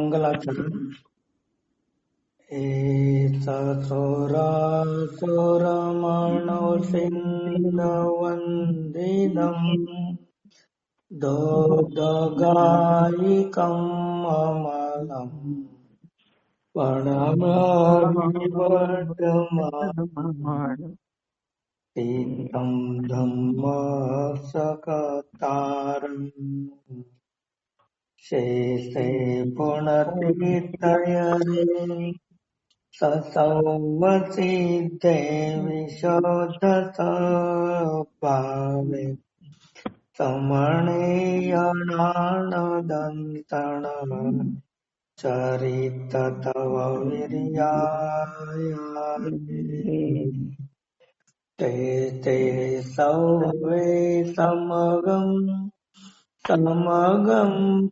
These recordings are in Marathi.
मंगलाचरण एतत्सुरासुरमणोऽसिन्धवन्दितम् दोदगायिकम् अमलम् प्रणमामिवड्डमातीतं धम्मसकतारम् शेषे पुनर्तीर्थयरे ससौवसिद्धे विशोधसभावे समणीयणानदन्तण चरित तव वीर्याय ते ते सौवे समगं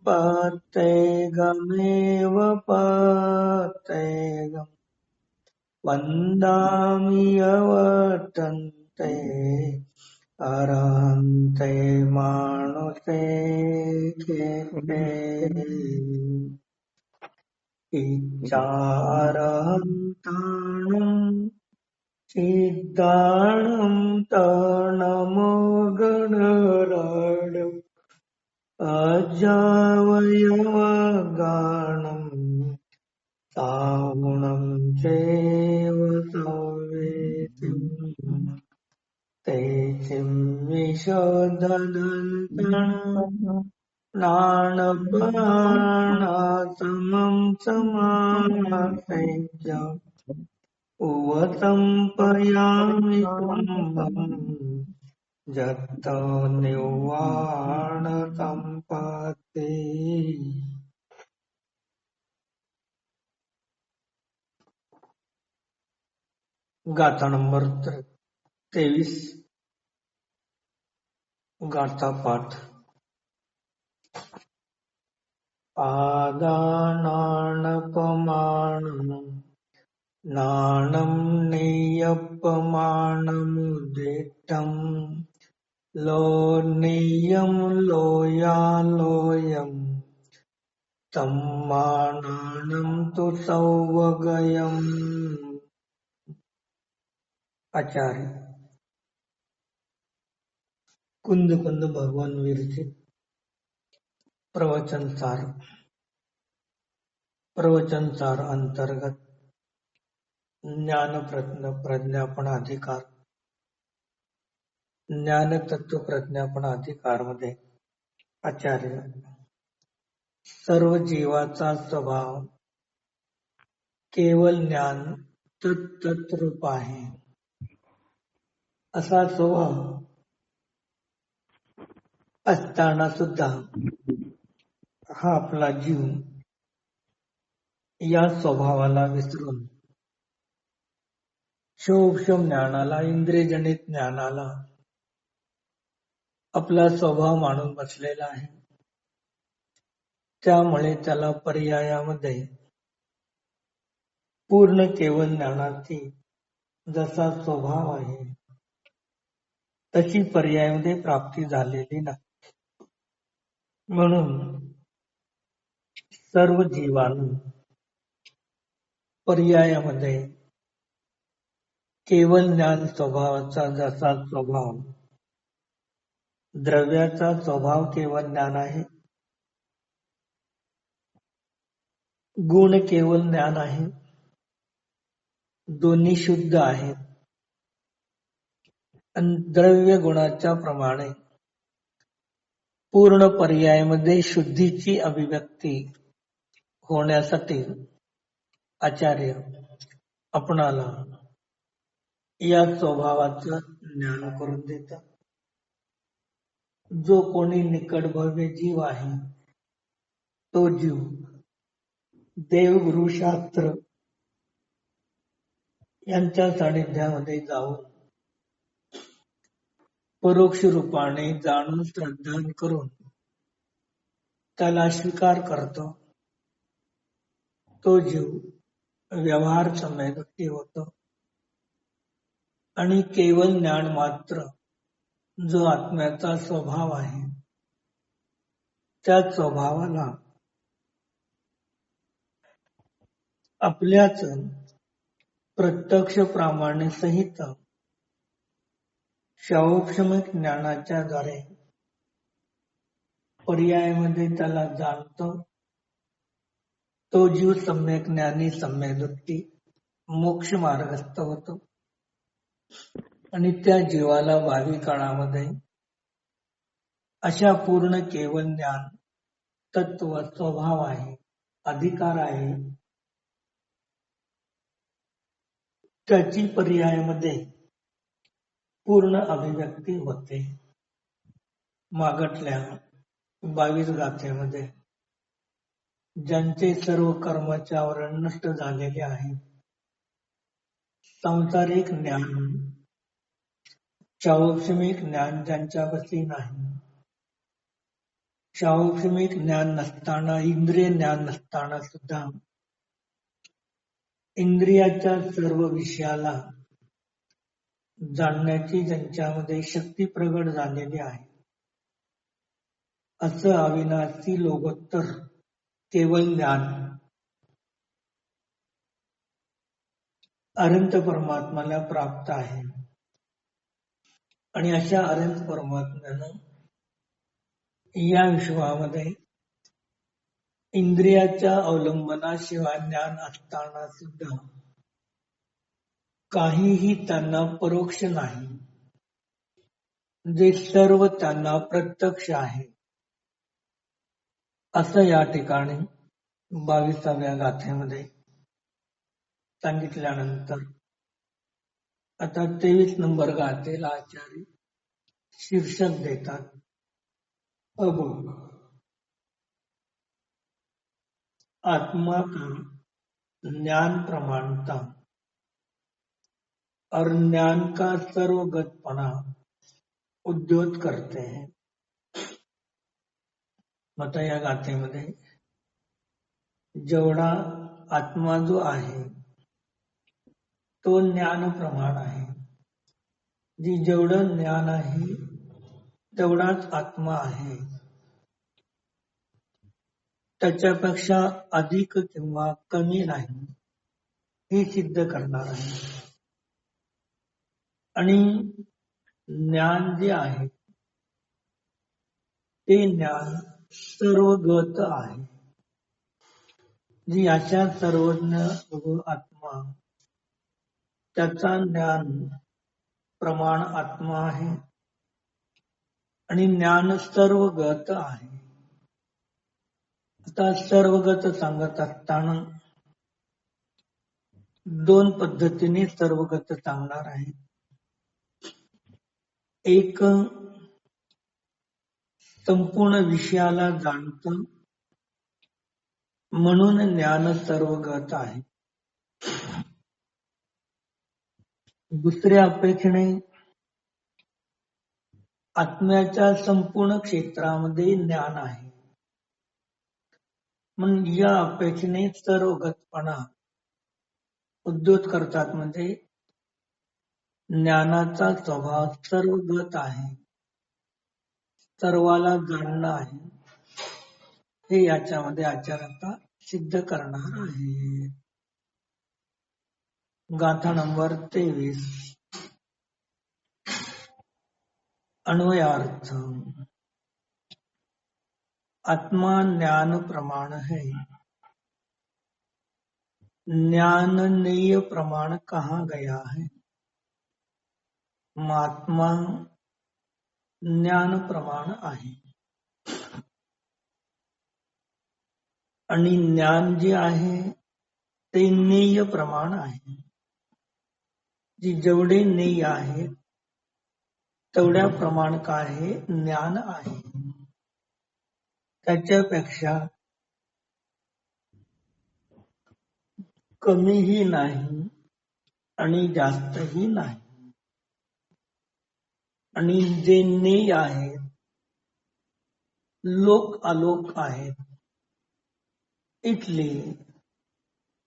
पतेगमेव पतेगम् वन्दामि यवर्तन्ते अरहन्ते मानुषे केते इच्छारहन्ताणम् सिद्धाणं तनमो गणराडम् अजावयवगानम् सावुणं चैव संवेदिम् तेजिं विशोधदन्तण नाणपाणासमं समासेज्य उवसंपयामि कुम्भम् जत्तो निर्वाण संपत्ति। गाथा नंबर 23 गाथा पाठ। पादानानपमानम् नाणं नियपमानमुदितम् लोनीयं लोयालोयम् तम्मानानं तु सौवगयम्। आचार्य कुंद भगवान विरचित प्रवचन सार अंतर्गत ज्ञान प्रज्ञापन अधिकार, ज्ञान तत्व प्रज्ञापन अधिकार मध्ये आचार्य सर्व जीवाचा स्वभाव केवळ ज्ञान तत्रूप आहे असा स्वभाव असताना सुद्धा हा आपला जीव या स्वभावाला विसरून सूक्ष्म ज्ञानाला, इंद्रियजनित ज्ञानाला आपला स्वभाव मानून बसलेला आहे. त्यामुळे त्याला पर्यायामध्ये पूर्ण केवळ ज्ञानाची जसा स्वभाव आहे तशी पर्यायामध्ये प्राप्ती झालेली नाही. म्हणून सर्व जीवांना पर्यायामध्ये केवळ ज्ञान स्वभावाचा जसा स्वभाव, द्रव्याचा स्वभाव केवळ ज्ञान आहे, गुण केवळ ज्ञान आहे, दोन्ही शुद्ध आहेत. आणि द्रव्य गुणाच्या प्रमाणे पूर्ण पर्यायामध्ये शुद्धीची अभिव्यक्ती होण्यासाठी आचार्य आपणाला या स्वभावाचं ज्ञान करून देतात. जो कोणी निकटभव्य जीव आहे तो जीव देवगुरु शास्त्र यांच्या सानिध्यामध्ये जाऊन परोक्ष रूपाने जाणून श्रद्धा करून त्याला स्वीकार करतो. तो जीव व्यवहार समयदृष्टी होतो आणि केवळ ज्ञान मात्र जो आत्म्याचा स्वभाव आहे त्या स्वभावाला आपल्याच प्रत्यक्ष प्रामाण्य सहित शावक्षमिक ज्ञानाच्या द्वारे पर्यायामध्ये त्याला जाणतो. तो जीव सम्यक ज्ञानी सम्यक वृत्ती मोक्ष मार्गस्थ होतो आणि त्या जीवाला भावी काळामध्ये अशा पूर्ण केवल ज्ञान तत्व स्वभाव आहे, अधिकार आहे, त्याची पर्यायामध्ये पूर्ण अभिव्यक्ती होते. मागटल्या 22 गाथेमध्ये ज्यांचे सर्व कर्माचे आवरण नष्ट झालेले आहे, सांसारिक ज्ञान शावक्षमिक ज्ञान ज्यांच्यापाशी नाही, शावक्षमिक ज्ञान नसताना इंद्रिय ज्ञान नसताना सुद्धा इंद्रियाच्या सर्व विषयाला जाणण्याची ज्यांच्यामध्ये शक्ती प्रगट झालेली आहे, असं अविनाशी लोकोत्तर केवळ ज्ञान अनंत परमात्म्याला प्राप्त आहे. आणि अशा अनंत परमात्म्यानं या विश्वामध्ये इंद्रियाच्या अवलंबनाशिवाय ज्ञान असताना सुद्धा काहीही त्यांना परोक्ष नाही, जे सर्व त्यांना प्रत्यक्ष आहे, असं या ठिकाणी 22व्या गाथेमध्ये सांगितल्यानंतर आता 23 नंबर गाथेला आचार्य शीर्षक देतात, अभोग. आत्मा का ज्ञान प्रमाणता और ज्ञान का सर्वगतपणा उद्योत करते हैं. आता या गाथेमध्ये जेवढा आत्मा जो आहे तो ज्ञान प्रमाण आहे. जी जेवढं ज्ञान आहे तेवढाच आत्मा आहे, त्याच्यापेक्षा अधिक किंवा कमी नाही हे सिद्ध करणार आहे. आणि ज्ञान जे आहे ते ज्ञान सर्वगत आहे. जी अशा सर्वज्ञ आत्मा त्याचा ज्ञान प्रमाण आत्मा आहे आणि ज्ञान सर्वगत आहे. आता सर्वगत सांगत असताना दोन पद्धतीने सर्वगत सांगणार आहे. एक संपूर्ण विषयाला जाणतं म्हणून ज्ञान सर्वगत आहे. दुसऱ्या अपेक्षेने आत्म्याच्या संपूर्ण क्षेत्रामध्ये ज्ञान आहे म्हणून या अपेक्षेने सर्वगतपणा उद्योत करतात. म्हणजे ज्ञानाचा स्वभाव सर्वगत आहे, सर्वाला जाणणं आहे, हे याच्यामध्ये आचार्य सिद्ध करणार आहे. गाथा नंबर 23 अन्वयार्थ. आत्मा ज्ञान प्रमाण है, ज्ञाननीय प्रमाण कहा गया है. महात्मा ज्ञान प्रमाण आहे आणि ज्ञान जे आहे ते नेय प्रमाण आहे. जी जेवढे नेय आहे तेवढ्या प्रमाण काय आहे, ज्ञान आहे. त्याच्यापेक्षा कमीही नाही आणि जास्तही नाही. आणि जे नेय आहेत, लोक आलोक आहेत, इथले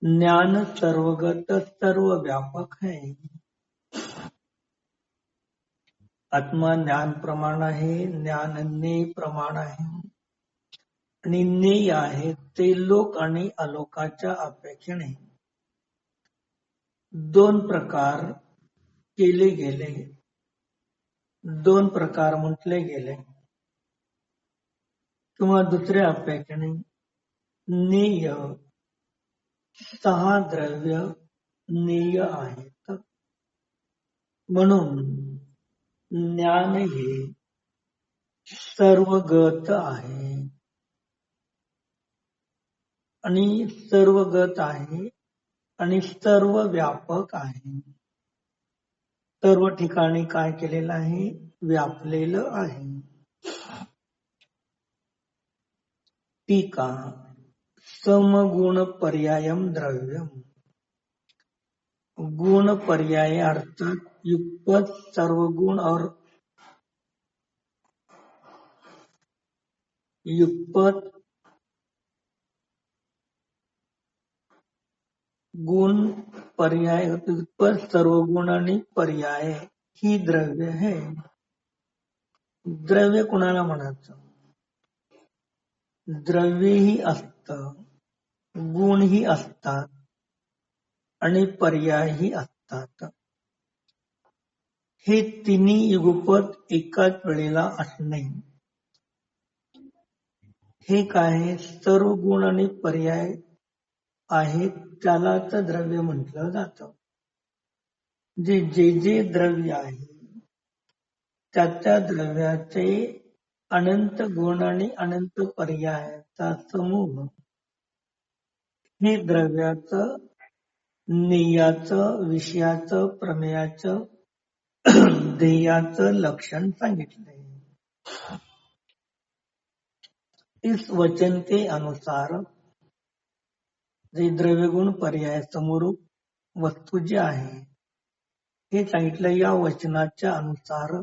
ज्ञान सर्वगत सर्व व्यापक है. आत्मा ज्ञान प्रमाण आहे, ज्ञान नेय प्रमाण आहे आणि नेय आहे ते लोक आणि अलोकाच्या अपेक्षेने दोन प्रकार केले गेले, दोन प्रकार म्हटले गेले, किंवा दुसऱ्या अपेक्षेने नेय 6 द्रव्य नेय आहेत. म्हणून ज्ञान हे सर्वगत आहे आणि सर्वगत आहे आणि सर्व व्यापक आहे. सर्व ठिकाणी काय केलेलं आहे? व्यापलेलं आहे. टीका समगुण पर्यायम द्रव्यम. गुण पर्याय अर्थात युगपत सर्व गुण और युगपत गुण पर्याय युगपत सर्व गुण आणि पर्याय ही द्रव्य है. द्रव्य कोणाला म्हणायचं? द्रव्यही असतं, गुणही असतात आणि पर्यायही असतात. हे तिन्ही युगपत एकाच वेळेला असणे हे काय? सर्व गुण आणि पर्याय आहेत त्यालाच द्रव्य म्हटलं जातं. जे जे द्रव्य आहे त्या द्रव्याचे अनंत गुण आणि अनंत पर्यायाचा समूह हे द्रव्याचं, नेयाचं, विषयाचं, प्रमेयाचं, ध्येयाचं लक्षण सांगितलंय. इस वचन के अनुसार जे द्रव्यगुण पर्याय समरूप वस्तू जे आहे हे सांगितलं. या वचनाच्या अनुसार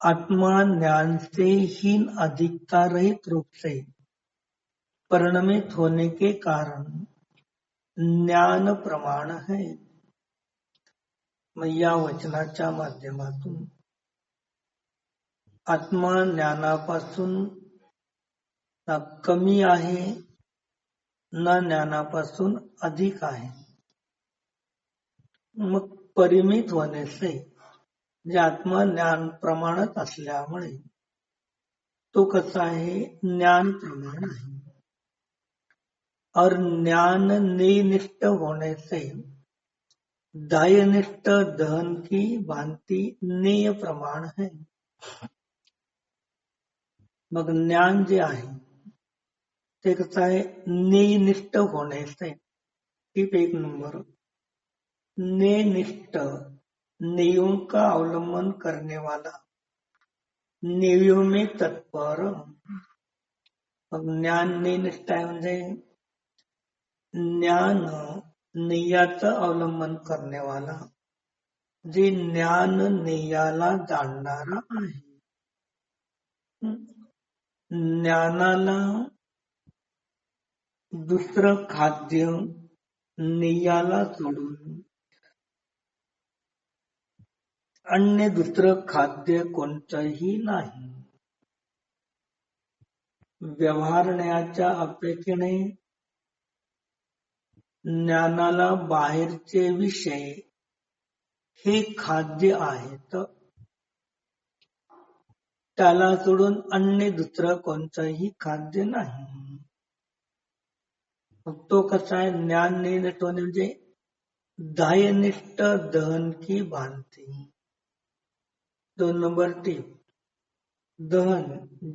आत्मा ज्ञान से हीन अधिकता रहित रूप से परिणमित होने के कारण ज्ञान प्रमाण है. मग या वचनाच्या माध्यमातून आत्मा ज्ञानापासून ना कमी आहे ना ज्ञानापासून अधिक आहे. मग परिमित होने से जे आत्मा ज्ञान प्रमाणात असल्यामुळे तो कसा आहे? ज्ञान प्रमाण आहे. और ज्ञान निष्ठ होने से दायनिष्ठ दहन की भांति नेय प्रमाण है. मग ज्ञान जे आहे ते कसं आहे? निष्ठ होने से. टिप 1 नंबर, निष्ठ नेयों का अवलंबन करने वाला, नेयों में तत्पर. मग ज्ञान निष्ठ आहे म्हणजे ज्ञान नेयाचं अवलंबन करने वाला, जे ज्ञान नेयाला जाणणारा आहे. ज्ञानाला दुसरं खाद्य नेयाला सोडून अन्य दुसरं खाद्य कोणतंही नाही. व्यवहारण्याच्या अपेक्षेने ज्ञानाला बाहेरचे विषय हे खाद्य आहेत. त्याला सोडून अन्य दुसरं कोणतंही खाद्य नाही. तो कसा आहे? ज्ञान निष्ठ होणे म्हणजे दायनिष्ठ दहन की भांति. 2 नंबर टीप, दहन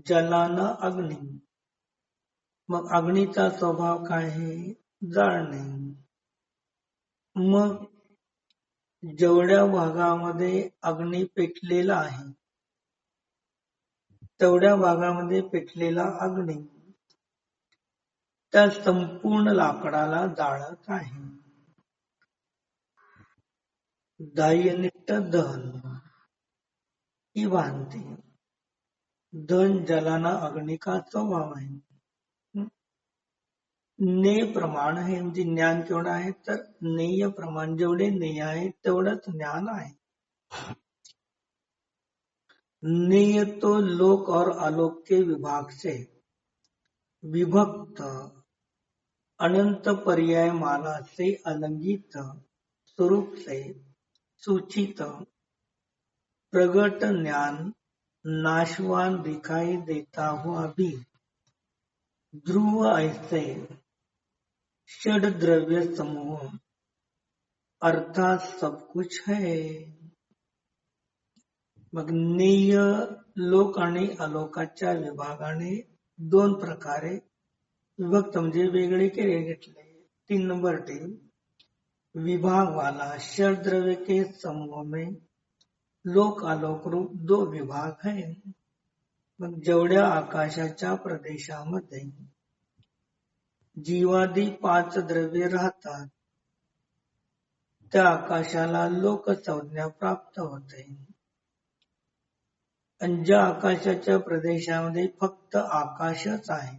जलानं अग्नी. मग अग्नीचा स्वभाव काय आहे? जाळणे. मग जेवढ्या भागामध्ये अग्नी पेटलेला आहे तेवढ्या भागामध्ये पेटलेला अग्नी त्या संपूर्ण लाकडाला जाळत आहे. दायनिष्ठ दहन ही भांति. दहन जलाना अग्नि का स्वभाव आहे. नेय प्रमाण आहे म्हणजे ज्ञान केवढं आहे? तर नेय प्रमाण. जेवढे नेय आहे तेवढंच ज्ञान आहे. नेय तो लोक और आलोक के विभाग से विभक्त अनंत पर्याय माला से अलंगित स्वरूप से सूचित प्रगट ज्ञान नाशवान दिखाई देता हुआ भी ध्रुव ऐसे षड द्रव्य समूह अर्थात सब कुछ है. मग नेय लोक आणि अलोकाच्या विभागाने दोन प्रकारे विभक्त म्हणजे वेगळे केले घेतले. 3 नंबर टीम विभाग वाला षड द्रव्य के समूह में लोक आलोक रूप 2 विभाग है. मग जेवढ्या आकाशाच्या प्रदेशामध्ये जीवादी 5 द्रव्ये राहतात त्या आकाशाला लोक संज्ञा प्राप्त होते. आणि ज्या आकाशाच्या प्रदेशामध्ये फक्त आकाशच आहे,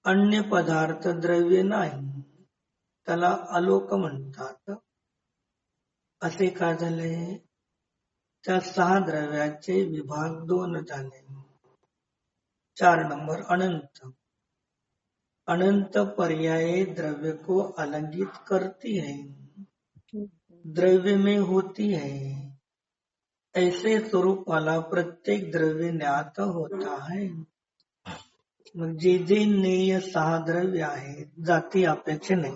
अन्य पदार्थ द्रव्य नाही, त्याला अलोक म्हणतात. असे का झाले? त्या 6 द्रव्याचे विभाग 2 झाले. 4 नंबर अनंत. अनंत पर्याय द्रव्य को अलंगित करती है, द्रव्य में होती है. ऐसे स्वरूप वाला प्रत्येक द्रव्य ज्ञात होता है. म्हणजे जे नेय 6 द्रव्य आहेत जाती अपेक्षेने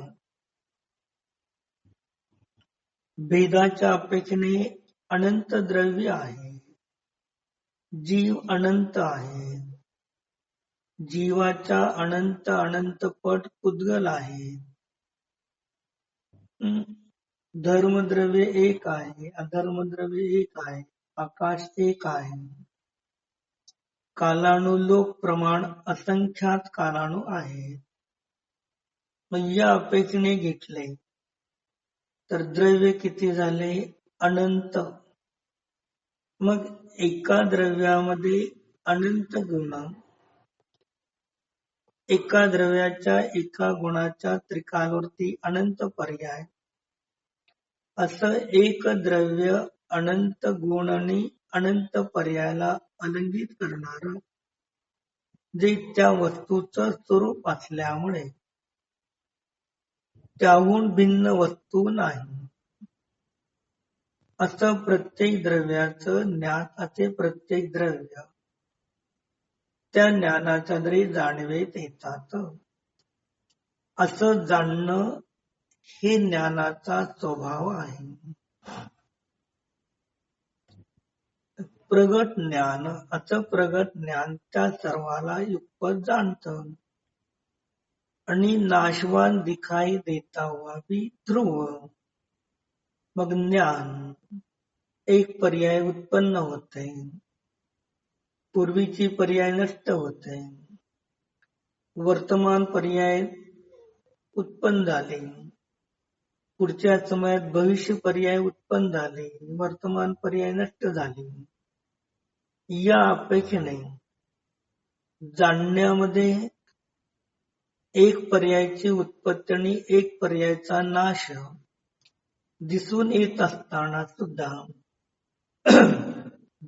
भेदाच्या अपेक्षेने अनंत द्रव्य आहे. जीव अनंत आहे. जीवाचा अनंत अनंत पट पुद्गल आहे. धर्मद्रव्य एक आहे, अधर्मद्रव्य एक आहे, आकाश एक आहे. कालाणू लोक प्रमाण असंख्यात कालाणू आहेत. मग या अपेक्षेने घेतले तर द्रव्य किती झाले? अनंत. मग एका द्रव्यामध्ये अनंत गुण, एका द्रव्याच्या एका गुणाच्या त्रिकालवरती अनंत पर्याय, असं एक द्रव्य अनंत गुण आणि अनंत पर्यायाला अलंगित करणारं जे त्या वस्तूचं स्वरूप असल्यामुळे त्याहून भिन्न वस्तू नाही. असं प्रत्येक द्रव्याचं ज्ञान, असे प्रत्येक द्रव्य त्या ज्ञानाच्या द्वारे जाणीवेत येतात. असं जाणणं हे ज्ञानाचा स्वभाव आहे. प्रगट ज्ञान, असं प्रगट ज्ञान त्या सर्वाला युक्त जाणतं. आणि नाशवान दिखाई देता हुआ भी ध्रुव. मग ज्ञान एक पर्याय उत्पन्न होते, पूर्वीची पर्याय नष्ट होते, वर्तमान पर्याय उत्पन्न झाले, पुढच्या समयात भविष्य पर्याय उत्पन्न झाले, वर्तमान पर्याय नष्ट झाले. या अपेक्षेने जाणण्यामध्ये एक पर्यायाची उत्पत्ती आणि एक पर्यायाचा नाश दिसून येत असताना सुद्धा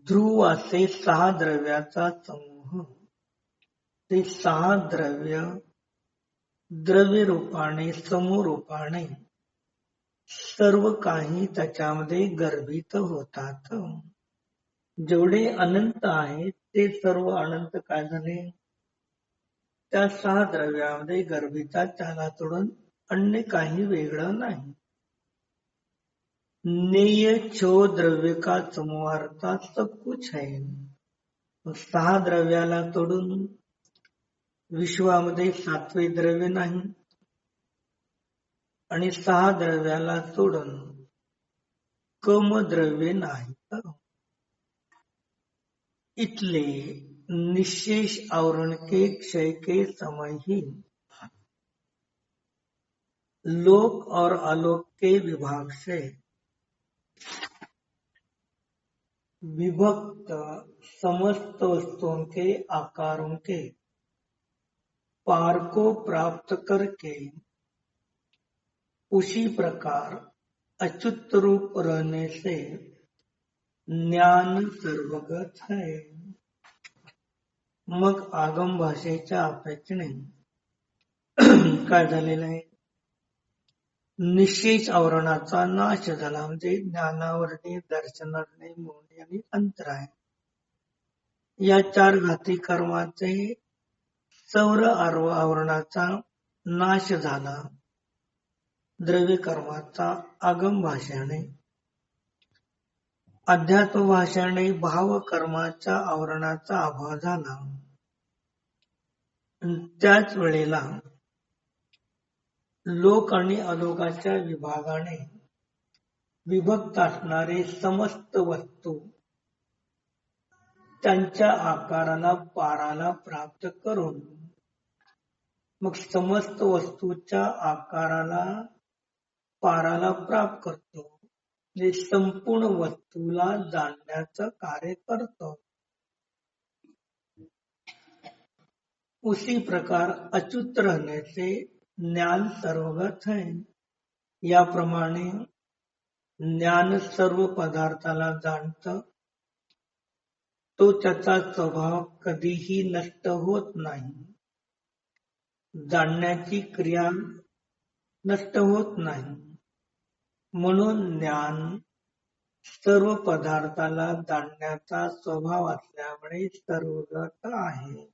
ध्रुव असे 6 द्रव्याचा समूह, ते 6 द्रव्य द्रव्य रूपाने समूह रूपाने सर्व काही त्याच्यामध्ये गर्भित होतात. जेवढे अनंत आहेत ते सर्व अनंत काय झाले? त्या 6 द्रव्यामध्ये गर्भितात. त्याला सोडून अन्य काही वेगळं नाही. नेय 6 द्रव्य का समूह अर्थात सब कुछ है. 6 द्रव्याला तोडून विश्वामध्ये 7वे द्रव्य नाही आणि 6 द्रव्याला सोडून कम द्रव्य नाही. इतले निशेष आवरण के क्षय के समय ही लोक और आलोक के विभाग से विभक्त समस्त वस्तुओं के आकारों के पार को प्राप्त करके उसी प्रकार अच्युत रूप रहने से ज्ञान सर्वगत है. मग आगम भाषेच्या अपेक्षेने काय झालेलं आहे, निश्चयच आवरणाचा नाश झाला, म्हणजे ज्ञानावरणे, दर्शनावरणे, मोहने आणि अंतराय या चार घाती कर्माचे सौर आवरणाचा नाश झाला. द्रव्य कर्माचा आगम भाषाने, अध्यात्म भाषाने भाव कर्माच्या आवरणाचा अभाव झाला. त्याच वेळेला लोक आणि अलोकाच्या विभागाने विभक्त असणारे समस्त वस्तू त्यांच्या आकाराला पाराला प्राप्त करून मग समस्त वस्तूच्या आकाराला पाराला प्राप्त करतो, म्हणजे संपूर्ण वस्तूला जाणण्याचं कार्य करतो. उसी प्रकार अच्युत रहने से ज्ञान सर्वगत है. याप्रमाणे ज्ञान सर्व पदार्थाला जाणतं, तो त्याचा स्वभाव कधीही नष्ट होत नाही. जाणण्याची क्रिया नष्ट होत नाही. म्हणून ज्ञान सर्व पदार्थाला जाणण्याचा स्वभाव असल्यामुळे सर्वगत आहे.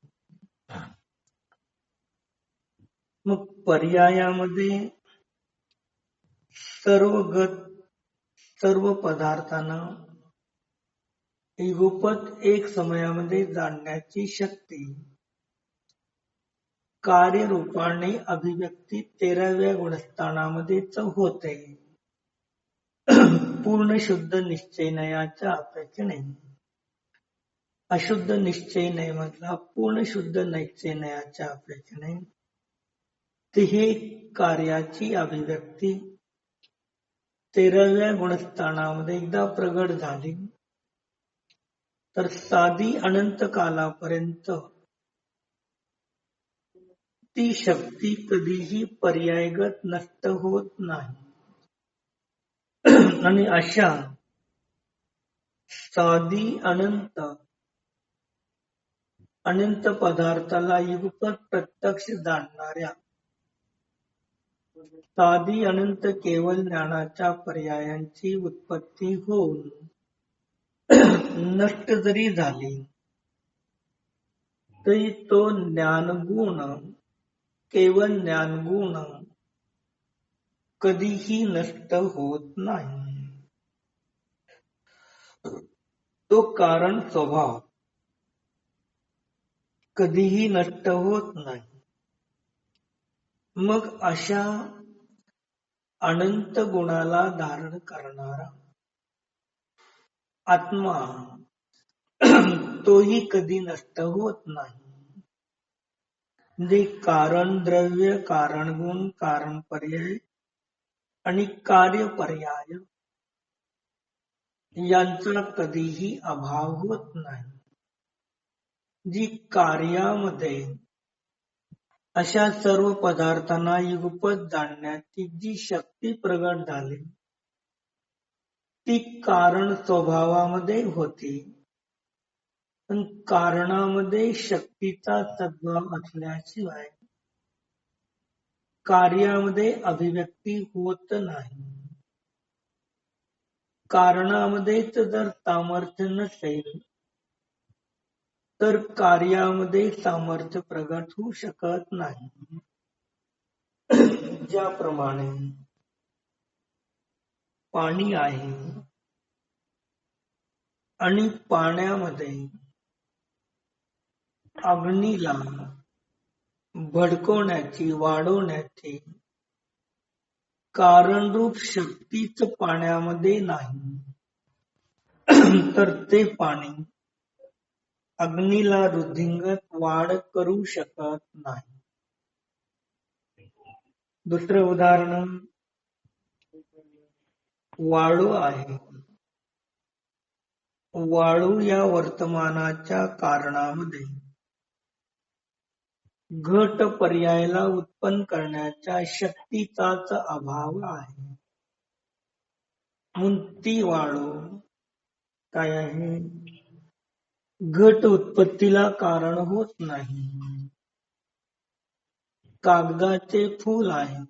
मग पर्यायामध्ये सर्व पदार्थांना युगपत एक समयामध्ये जाणण्याची शक्ती कार्यरूपाने अभिव्यक्ती 13व्या गुणस्थानामध्येच होते. पूर्ण शुद्ध निश्चयनयाच्या अपेक्षेने. अशुद्ध निश्चयनय मधला पूर्ण शुद्ध निश्चयनयाच्या अपेक्षेने ते हे कार्याची अभिव्यक्ती 13व्या गुणस्थानामध्ये एकदा प्रगट झाली तर साधी अनंत कालापर्यंत ती शक्ती कधीही पर्यायगत नष्ट होत नाही. आणि अशा साधी अनंत पदार्थाला युगपत प्रत्यक्ष जाणणाऱ्या साधी अनंत केवळ ज्ञानाच्या पर्यायांची उत्पत्ती होऊन नष्ट जरी झाली तरी तो ज्ञानगुण केवळ ज्ञानगुण कधीही नष्ट होत नाही. तो कारण स्वभाव कधीही नष्ट होत नाही. मग अशा अनंत गुणाला धारण करणारा आत्मा तोही कधी नष्ट होत नाही. म्हणजे कारण द्रव्य, कारण गुण, कारण पर्याय आणि कार्य पर्याय यांचा कधीही अभाव होत नाही. जी कार्यामध्ये अशा सर्व पदार्थांना युगपत जाणण्याची जी शक्ती प्रगट झाली ती कारण स्वभावामध्ये होती. पण कारणामध्ये शक्तीचा सद्भाव असल्याशिवाय कार्यामध्ये अभिव्यक्ती होत नाही. कारणामध्येच जर सामर्थ्य नसेल तर कार्यामध्ये सामर्थ्य प्रगट होऊ शकत नाही. ज्याप्रमाणे पाणी आहे आणि पाण्यामध्ये अग्नीला भडकवण्याची, वाढवण्याची कारणरूप शक्तीच पाण्यामध्ये नाही तर ते पाणी अग्नीला वृद्धिंगत वाढ करू शकत नाही. दुसरं उदाहरण वाळू आहे. वाळू या वर्तमानाच्या कारणामध्ये घट पर्यायाला उत्पन्न करण्याच्या शक्तीचाच अभाव आहे. म्हणून ती वाळू काय आहे, घट उत्पत्तीला कारण होत नाही. कागदाचे फूल आहे.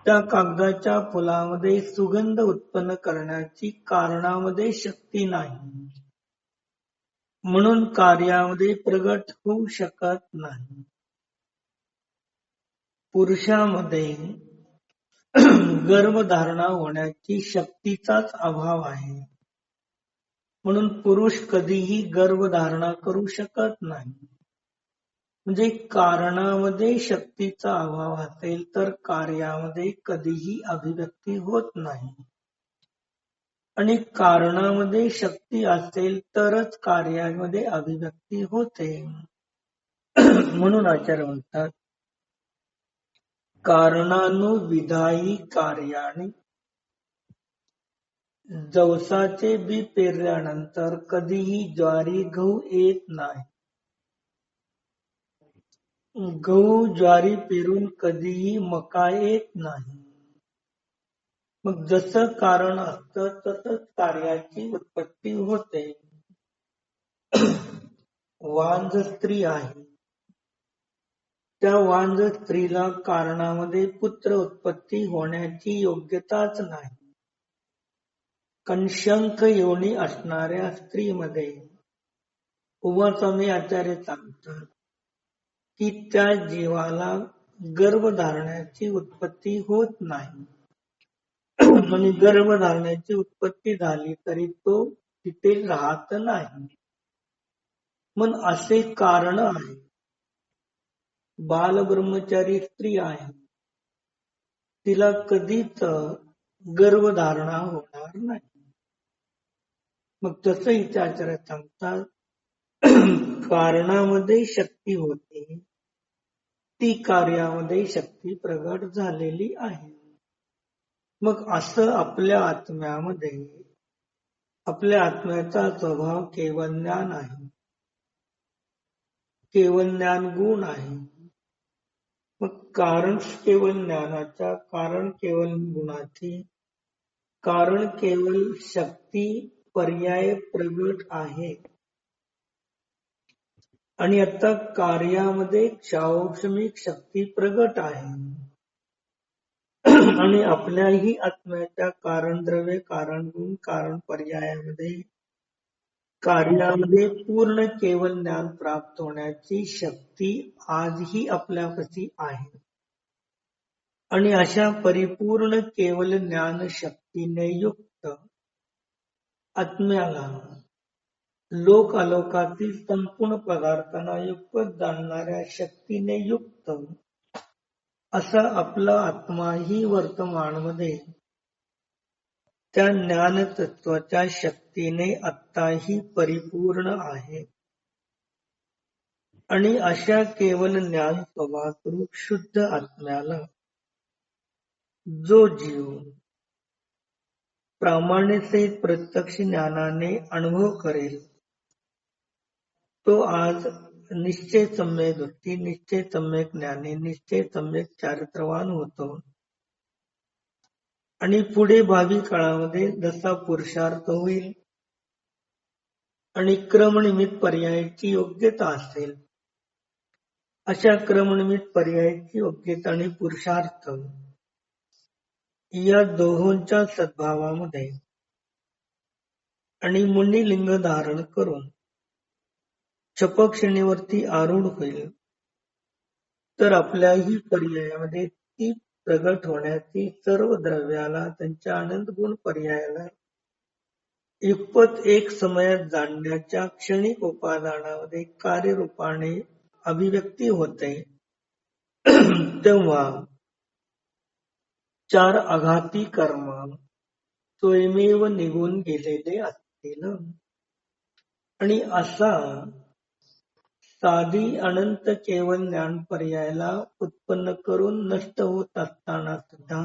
त्या कागदाच्या फुलामध्ये सुगंध उत्पन्न करण्याची कारणामध्ये शक्ती नाही, म्हणून कार्यामध्ये प्रगट होऊ शकत नाही. पुरुषामध्ये गर्भधारणा होण्याची शक्तीचाच अभाव आहे, म्हणून पुरुष कधीही गर्भधारणा करू शकत नाही. म्हणजे कारणामध्ये शक्तीचा अभाव असेल तर कार्यामध्ये कधीही अभिव्यक्ती होत नाही, आणि कारणामध्ये शक्ती असेल तरच कार्यामध्ये अभिव्यक्ती होते. म्हणून आचार्य म्हणतात, कारणानुविधायी कार्याने. जवसाचे बी पेरल्यानंतर कधीही ज्वारी गहू येत नाही. गहू ज्वारी पेरून कधीही मका येत नाही. मग जसं कारण असतं तसंच कार्याची उत्पत्ती होते. वांझ स्त्री आहे, त्या वांझ स्त्रीला कारणामध्ये पुत्र उत्पत्ती होण्याची योग्यताच नाही. कंशंख योनी असणाऱ्या स्त्रीमध्ये उमास्वामी आचार्य सांगतात की त्या जीवाला गर्भधारणाची उत्पत्ती होत नाही, आणि गर्भधारणाची उत्पत्ती झाली तरी तो तिथे राहत नाही. मग असे कारण आहे. बालब्रह्मचारी स्त्री आहे, तिला कधीच गर्भधारणा होणार नाही. मग तसं इथे आचार्य सांगतात, कारणामध्ये शक्ती होती, ती कार्यामध्ये शक्ती प्रगट झालेली आहे. मग असं आपल्या आत्म्यामध्ये, आपल्या आत्म्याचा स्वभाव केवळ ज्ञान आहे, केवळ ज्ञान गुण आहे. मग कारण केवळ ज्ञानाच्या, कारण केवळ गुणाची, कारण केवळ शक्ती पर्याय प्रगट आहे. आणि आता कार्यामध्ये क्षौष्मिक शक्ती प्रगट आहे. आणि आपल्याही आत्म्याच्या कारण द्रव्य, कारण गुण, कारण पर्यायामध्ये, कार्यामध्ये पूर्ण केवळ ज्ञान प्राप्त होण्याची शक्ती आजही आपल्यापाशी आहे. आणि अशा परिपूर्ण केवळ ज्ञान शक्तीने युक्त आत्म्याला लोक अलोकातील संपूर्ण पदार्थांना युक्त जाणणाऱ्या शक्तीने युक्त असा आपला आत्माही वर्तमानमध्ये त्या ज्ञान तत्वाच्या शक्तीने आत्ताही परिपूर्ण आहे. आणि अशा केवळ ज्ञान स्वभावरूप शुद्ध आत्म्याला जो जीव प्रामाण्यसहित प्रत्यक्ष ज्ञानाने अनुभव करेल, तो आज निश्चय सम्यक वृत्ती, निश्चय सम्यक ज्ञानी, निश्चय सम्यक चारित्रवान होतो. आणि पुढे भावी काळामध्ये जसा पुरुषार्थ होईल आणि क्रमनिमित्त पर्यायाची योग्यता असेल, अशा क्रमनिमित्त पर्यायाची योग्यता आणि पुरुषार्थ या दोहोंच्या सद्भावामध्ये आणि मुनिलिंग धारण करून छपक्षणीवरती आरूढ होईल, तर आपल्याही पर्यायामध्ये ती प्रगट होण्याची सर्व द्रव्याला, त्यांच्या आनंद गुण पर्यायाला इतपत एक समयात जाणण्याच्या क्षणिक उपादानामध्ये कार्यरूपाने अभिव्यक्ती होते. तेव्हा चार आघाती कर्म स्वयमेव निघून गेलेले असतील. आणि असा साधी अनंत केवळ ज्ञान पर्यायाला उत्पन्न करून नष्ट होत असताना सुद्धा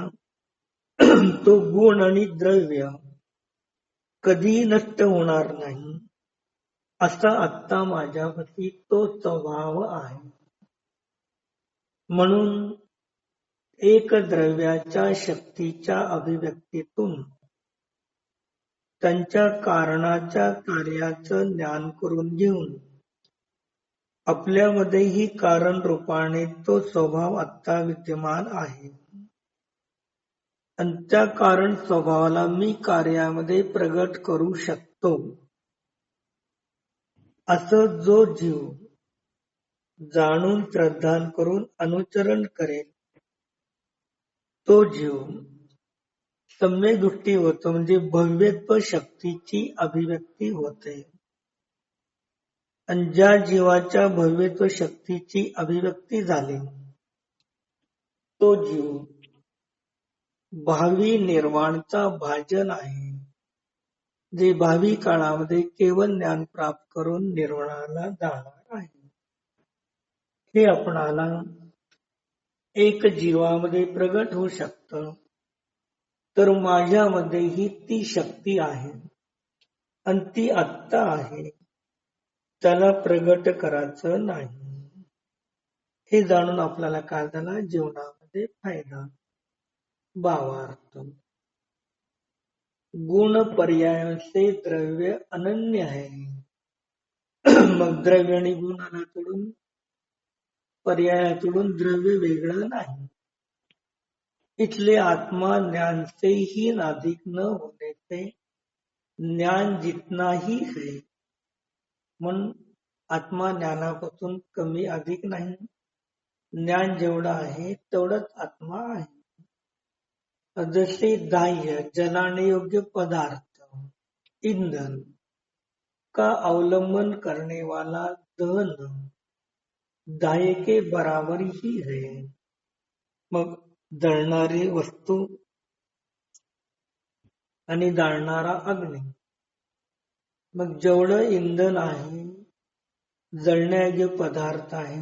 तो गुण आणि द्रव्य कधी नष्ट होणार नाही, असा आत्ता माझ्यापाशी तो स्वभाव आहे. म्हणून एक द्रव्याच्या शक्तीच्या अभिव्यक्तीतून त्यांच्या कारणाच्या कार्याचं ज्ञान करून घेऊन आपल्यामध्येही कारण रूपाने तो स्वभाव आत्ता विद्यमान आहे आणि त्या कारण स्वभावाला मी कार्यामध्ये प्रगट करू शकतो. असं जो जीव जाणून श्रद्धान करून अनुचरण करेल तो जीव सम्यक दृष्टी होतो, म्हणजे भव्यत्व शक्तीची अभिव्यक्ती होते. आणि ज्या जीवाच्या भव्यत्व शक्तीची अभिव्यक्ती झाली तो जीव भावी निर्वाणचा भाजन आहे, जे भावी काळामध्ये केवळ ज्ञान प्राप्त करून निर्वाणाला जाणार आहे. हे आपणाला एक जीवामध्ये प्रगट होऊ शकतं. तर माझ्यामध्येही ती शक्ती आहे आणि ती आत्ता आहे, त्याला प्रगट करायचं नाही. हे जाणून आपल्याला काय झाला, जीवनामध्ये फायदा. भावार्थ, गुण पर्याय से द्रव्य अनन्य है. मग द्रव्य आणि गुणाला तोडून पर्यायातून द्रव्य वेगळं नाही. इथले आत्मा ज्ञान से ही अधिक न होने से ज्ञान जितना ही है. म्हणून आत्मा ज्ञानापासून कमी अधिक नाही. ज्ञान जेवढं आहे तेवढंच आत्मा आहे. जसे दाह्य जलाने योग्य पदार्थ ईंधन का अवलंबन करने वाला दहन दाह्य के बराबर ही है. मग जळणारी वस्तू आणि जाळणारा अग्नी, मग जेवढं इंधन आहे, जळण्यायोग्य पदार्थ आहे,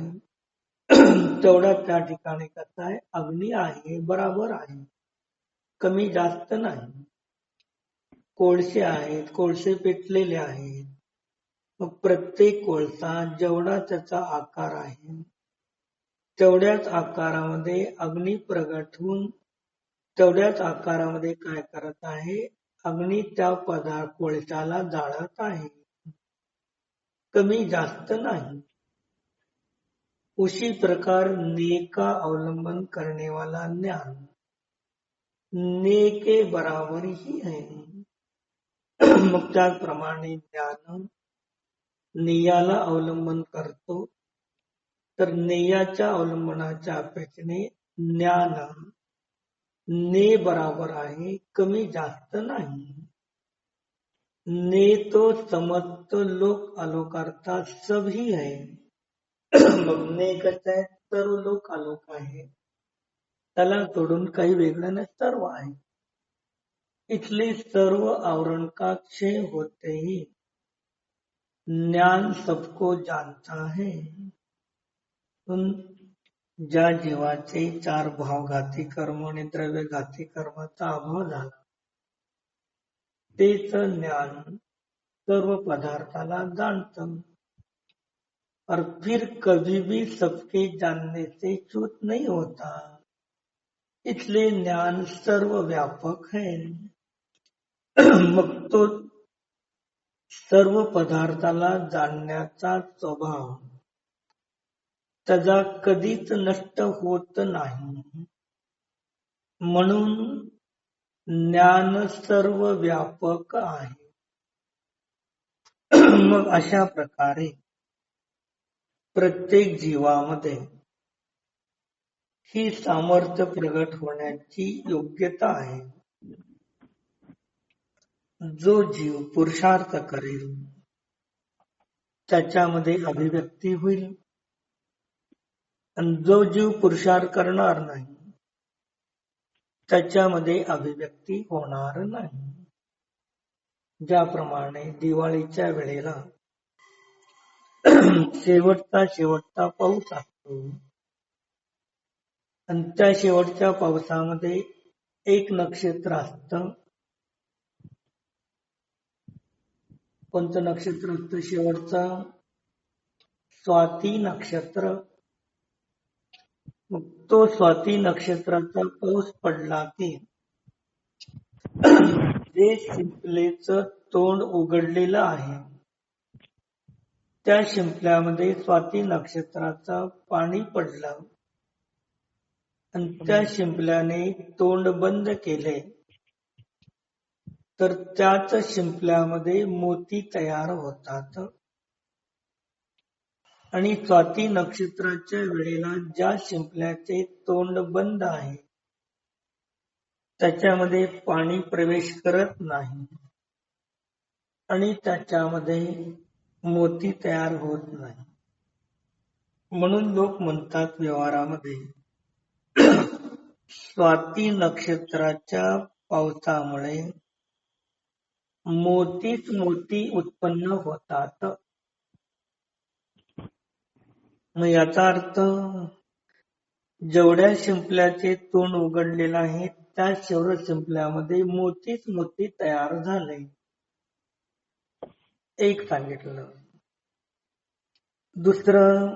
तेवढा त्या ठिकाणी कसा आहे, अग्नी आहे, बराबर आहे, कमी जास्त नाही. कोळसे आहेत, कोळसे पेटलेले आहेत, मग प्रत्येक कोळसा जेवढा त्याचा आकार आहे तेवढ्याच आकारामध्ये अग्नी प्रगट होऊन तेवढ्याच आकारामध्ये काय करत आहे, अग्नी त्या कोळशाला जाळत आहे, कमी जास्त नाही. उसी प्रकार ने का अवलंबन करने वाला ज्ञान ने के बराबर ही है. मग त्याचप्रमाणे ज्ञान नेयाला अवलंबन करतो, तर नेयाच्या अवलंबनाच्या अपेक्षेने ज्ञान ने बराबर आहे, कमी जास्त नाही. ने तो समस्त लोक अलोकारता सभी है. मग ने कसं आहे, सर्व लोक आलोक आहे, त्याला सोडून काही वेगळं नाही, सर्व आहे. इथले सर्व आवरण का क्षय होते ही ज्ञान सबको जानता है. ज्या जीवाचे 4 भावघाती कर्म आणि द्रव्यघाती कर्माचा अभाव झाला तेच ज्ञान सर्व पदार्थाला जाणतं. और फिर कभी भी सबके जानने से च्युत नहीं होता. इसलिए ज्ञान सर्व व्यापक है. मग तो सर्व पदार्थाला जाणण्याचा स्वभाव त्याचा कधीच नष्ट होत नाही. म्हणून ज्ञान सर्व व्यापक आहे. मग अशा प्रकारे प्रत्येक जीवामध्ये ही सामर्थ्य प्रगट होण्याची योग्यता आहे. जो जीव पुरुषार्थ करेल त्याच्यामध्ये अभिव्यक्ती होईल आणि जो जीव पुरुषार्थ करणार नाही त्याच्यामध्ये अभिव्यक्ती होणार नाही. ज्याप्रमाणे दिवाळीच्या वेळेला शेवटचा पाऊस असतो आणि त्या शेवटच्या पावसामध्ये एक नक्षत्र असतं. कोणतं नक्षत्र असतं शेवटचा? स्वाती नक्षत्र. मग तो स्वाती नक्षत्राचा पाऊस पडला की जे शिंपलेचं तोंड उघडलेलं आहे त्या शिंपल्यामध्ये स्वाती नक्षत्राचं पाणी पडलं आणि त्या शिंपल्याने तोंड बंद केले तर त्याच शिंपल्यामध्ये मोती तयार होतात. आणि स्वाती नक्षत्राच्या वेळेला ज्या शिंपल्याचे तोंड बंद आहे त्याच्यामध्ये पाणी प्रवेश करत नाही आणि त्याच्यामध्ये मोती तयार होत नाही. म्हणून लोक म्हणतात व्यवहारामध्ये स्वाती नक्षत्राच्या पावसामुळे मोतीच मोती उत्पन्न होतात. मग याचा अर्थ जेवढ्या शिंपल्याचे तोंड उघडलेलं आहे त्या शेवट शिंपल्यामध्ये मोतीच मोती तयार झाले. एक सांगितलं. दुसरं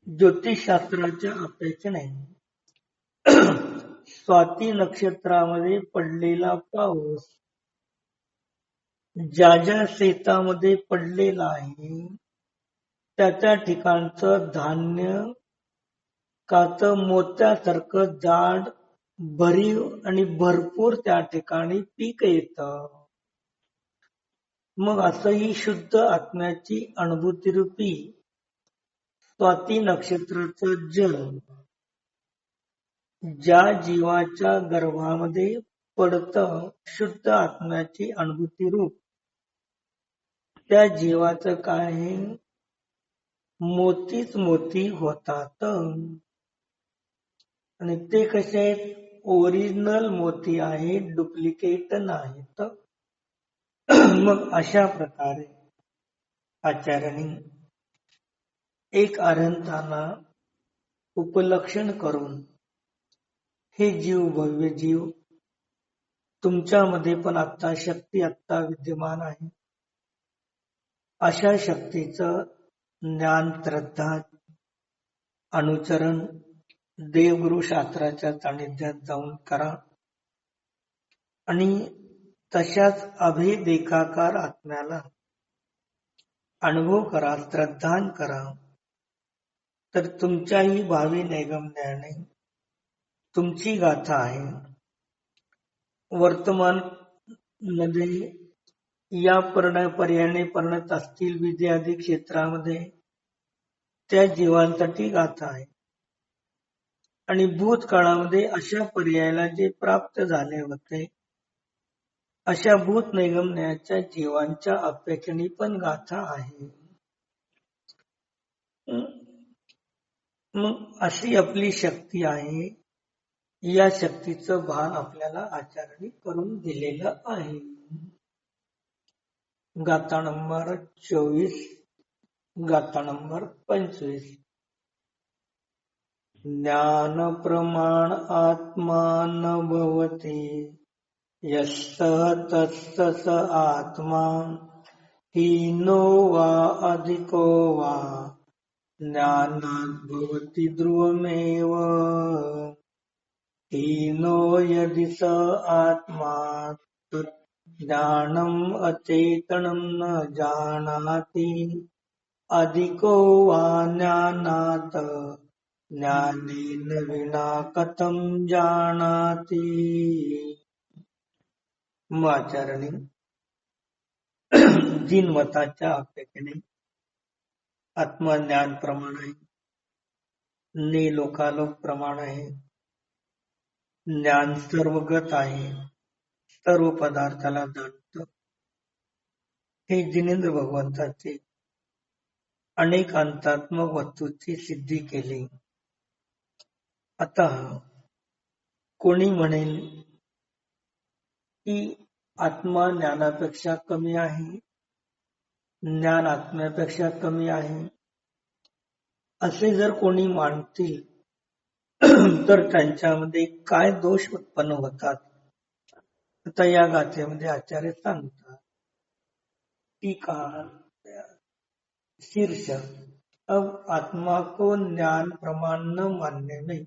ज्योतिषशास्त्राच्या अपेक्षेने स्वाती नक्षत्रामध्ये पडलेला पाऊस ज्या ज्या शेतामध्ये पडलेला आहे त्या ठिकाणचं धान्य काच मोत्यासारखं जाड भरीव आणि भरपूर त्या ठिकाणी पीक येतं. मग असंही शुद्ध आत्म्याची अनुभूती रूपी स्वाती नक्षत्राचं जल ज्या जीवाच्या गर्भामध्ये पडतं शुद्ध आत्म्याची अनुभूती रूप त्या जीवाचं काय आहे मोतीच मोती होतात. आणि ते कसे आहेत ओरिजिनल मोती आहेत डुप्लिकेट नाहीत. मग अशा प्रकारे आचार्यांनी एक अरहंतांना उपलक्षण करून हे जीव भव्य जीव तुमच्यामध्ये पण आत्ता शक्ती आत्ता विद्यमान आहे. अशा शक्तीचं ज्ञान श्रद्धा अनुचरण देवगुरु शास्त्राच्या सानिध्यात जाऊन करा आणि तशाच अभेदेकाकार आत्म्याला अनुभव करा श्रद्धान करा तर तुमच्याही भावी नैगम्याने तुमची गाथा आहे. वर्तमान मध्ये या पर्यायाने परिणत असतील विद्यार्थी क्षेत्रामध्ये त्या जीवांसाठी गाथा आहे. आणि भूतकाळामध्ये अशा पर्यायाला जे प्राप्त झाले होते अशा भूत नैगम्याच्या जीवांच्या अपेक्षेने पण गाथा आहे. मग अशी आपली शक्ती आहे. या शक्तीचं भान आपल्याला आचार्यांनी करून दिलेलं आहे. गाथा नंबर 24 गाथा नंबर 25 ज्ञान प्रमाण आत्मा न भवति यस्सः तस्य स आत्मा हीनो वा अधिको वा ज्ञानात् भवति ध्रुवमेव हीनो यदि स आत्मा तत् ज्ञानम् अचेतनं न जानाति अधिको वा ज्ञानात् ज्ञानेन विना कथं जानाति. मग आचार्यांनी जीन मताच्या अपेक्षेने आत्मज्ञान प्रमाण आहे ने लोकालोक प्रमाण आहे. ज्ञान सर्वगत आहे सर्व पदार्थाला जाणतं. हे जिनेंद्र भगवंताचे अनेक अंतात्मक वस्तूची सिद्धी केली. आता कोणी म्हणेल की आत्मा ज्ञानापेक्षा कमी आहे ज्ञान आत्म्यापेक्षा कमी आहे असे जर कोणी मानतील तर त्यांच्यामध्ये काय दोष उत्पन्न होतात. आता या गाथेमध्ये आचार्य सांगतात टीका शीर्षक अब आत्मा को ज्ञान प्रमाण न मानने में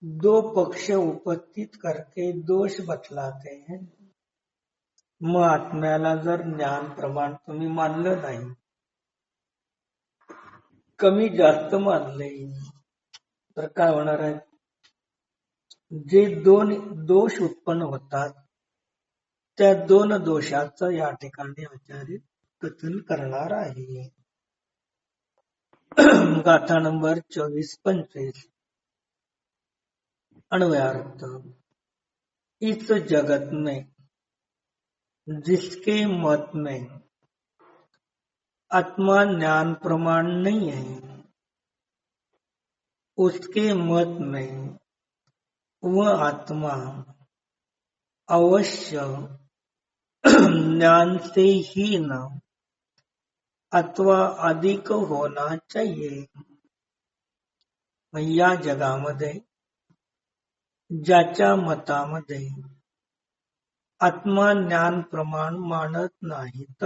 दो पक्ष उपस्थित करके दोष बतलाते हैं. मग आत्म्याला जर ज्ञान प्रमाण तुम्ही मानलं नाही, कमी जास्त मानले, तर काय होणार आहे? जे दोन दोष उत्पन्न होतात त्या दोन दोषाचं या ठिकाणी आचार्य कथन करणार आहे. गाथा नंबर 24-25 अन्वयार्थ. इस जगत में जिसके मत में आत्मा ज्ञान प्रमाण नहीं है, उसके मत में वह आत्मा अवश्य ज्ञान से हीन अथवा अधिक होना चाहिए. या जगामध्ये ज्याच्या मतामध्ये आत्मा ज्ञान प्रमाण मानत नाहीत.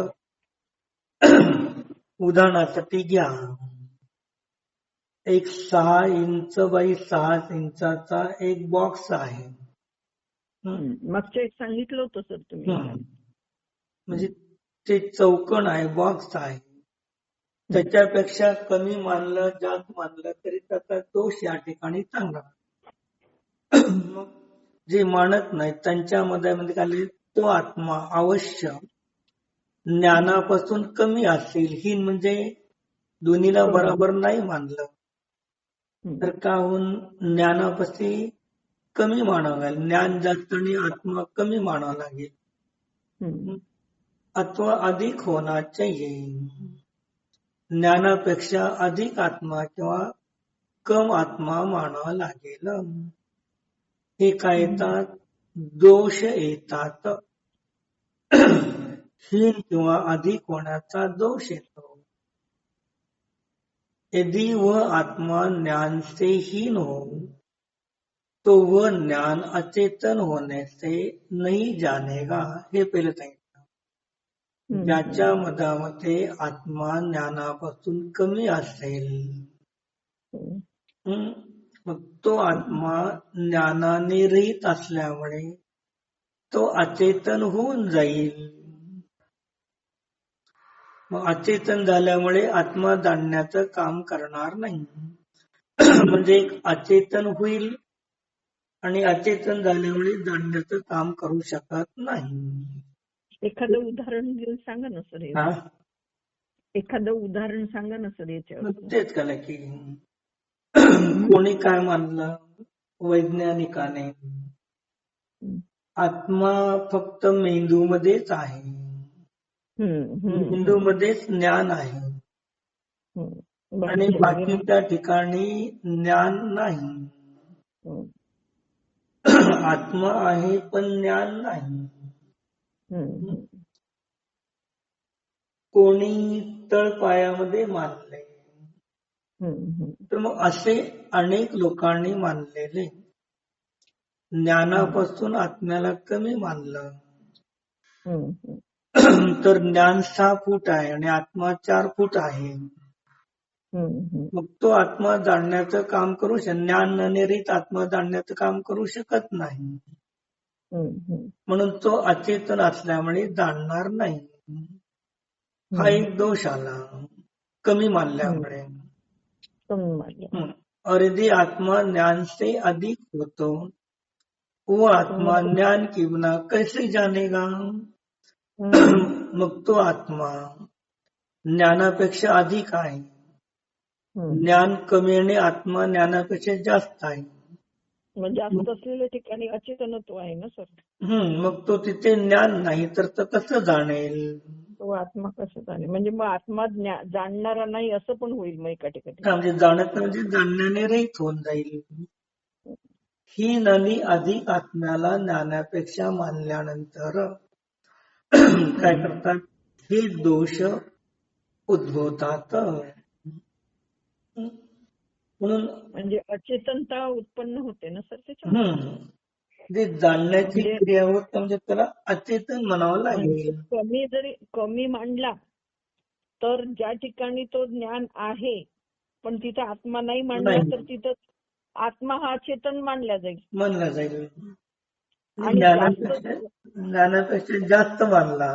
उदाहरणासाठी घ्या, एक 6 इंच बाय 6 इंचाचा एक बॉक्स आहे. मागच्या एक सांगितलं होतं सर तुम्ही. म्हणजे ते चौकण आहे, बॉक्स आहे, त्याच्यापेक्षा कमी मानलं जास्त मानलं तरी त्याचा दोष या ठिकाणी चांगला. मग जे मानत नाही त्यांच्यामध्ये म्हणजे काय, तो आत्मा अवश्य ज्ञानापासून कमी असेल. ही म्हणजे दोन्हीला बरोबर नाही मानलं तर का होऊन ज्ञानापाशी कमी मानावं लागेल, ज्ञान जास्त आणि आत्मा कमी मानावा लागेल. अथवा अधिक होना चाहिए, ज्ञानापेक्षा अधिक आत्मा किंवा कम आत्मा मानावा लागेल. हे काय येतात? दोष येतात. हीन किंवा अधिक होण्याचा दोष येतो. यदि वह आत्मा ज्ञान से हीन हो तो वह ज्ञान अचेतन होने से नहीं जानेगा. हे पहिलं सांगितलं. ज्याच्या मतामध्ये आत्मा ज्ञानापासून कमी असेल, मग तो आत्मा ज्ञानाने रहित असल्यामुळे तो अचेतन होऊन जाईल. मग अचेतन झाल्यामुळे आत्मा जाणण्याचं काम करणार नाही. म्हणजे अचेतन होईल आणि अचेतन झाल्यामुळे जाणण्याचं काम करू शकत नाही. एखादं उदाहरण देऊन सांगा ना सर. एखादं उदाहरण सांगा ना सर याच्यावर. तेच झालं की कोणी काय मानलं वैज्ञानिकाने, आत्मा फक्त मेंदूमध्येच आहे, मेंदूमध्येच ज्ञान आहे आणि बाकीच्या ठिकाणी ज्ञान नाही. आत्मा आहे पण ज्ञान नाही. कोणी तळपायामध्ये मानले, तर मग असे अनेक लोकांनी मानलेले ज्ञानापासून आत्म्याला कमी मानलं. तर ज्ञान 6 फूट आहे आणि आत्मा 4 फूट आहे. मग तो आत्मा जाणण्याचं काम करू ज्ञान ननिरित आत्मा जाणण्याचं काम करू शकत नाही. म्हणून तो अचेतन असल्यामुळे जाणणार नाही. हा एक दोष आला कमी मानल्यामुळे. और यदि आत्मा ज्ञान से अधिक हो तो वो आत्मा ज्ञान के बिना कैसे जानेगा. मग तो आत्मा ज्ञानापेक्षा अधिक आहे, ज्ञान कमी आणि आत्मा ज्ञानापेक्षा जास्त आहे. जास्त असलेल्या ठिकाणी अचेतनत्व आहे ना सर. मग तो तिथे ज्ञान नाही तर कसं जाणेल. तो आत्मा कसं जाणे, म्हणजे मग आत्मा जाणणारा नाही असं पण होईल मग एका ठिकाणी. म्हणजे जाणत म्हणजे जाणण्याने रहित होऊन जाईल. ही ननी अधिक आत्म्याला ज्ञानापेक्षा मानल्यानंतर काय करतात, हे दोष उद्भवतात. म्हणून म्हणजे अचेतनता उत्पन्न होते ना सर त्याच्यात. जे जाणण्याची क्रिया होत म्हणजे त्याला अचेतन म्हणावं लागेल. कमी जरी कमी मांडला तर ज्या ठिकाणी तो ज्ञान आहे पण तिथं आत्मा नाही मांडला तर तिथं आत्मा हा अचेतन मानला जाईल. आणि ज्ञानापेक्षा जास्त मानला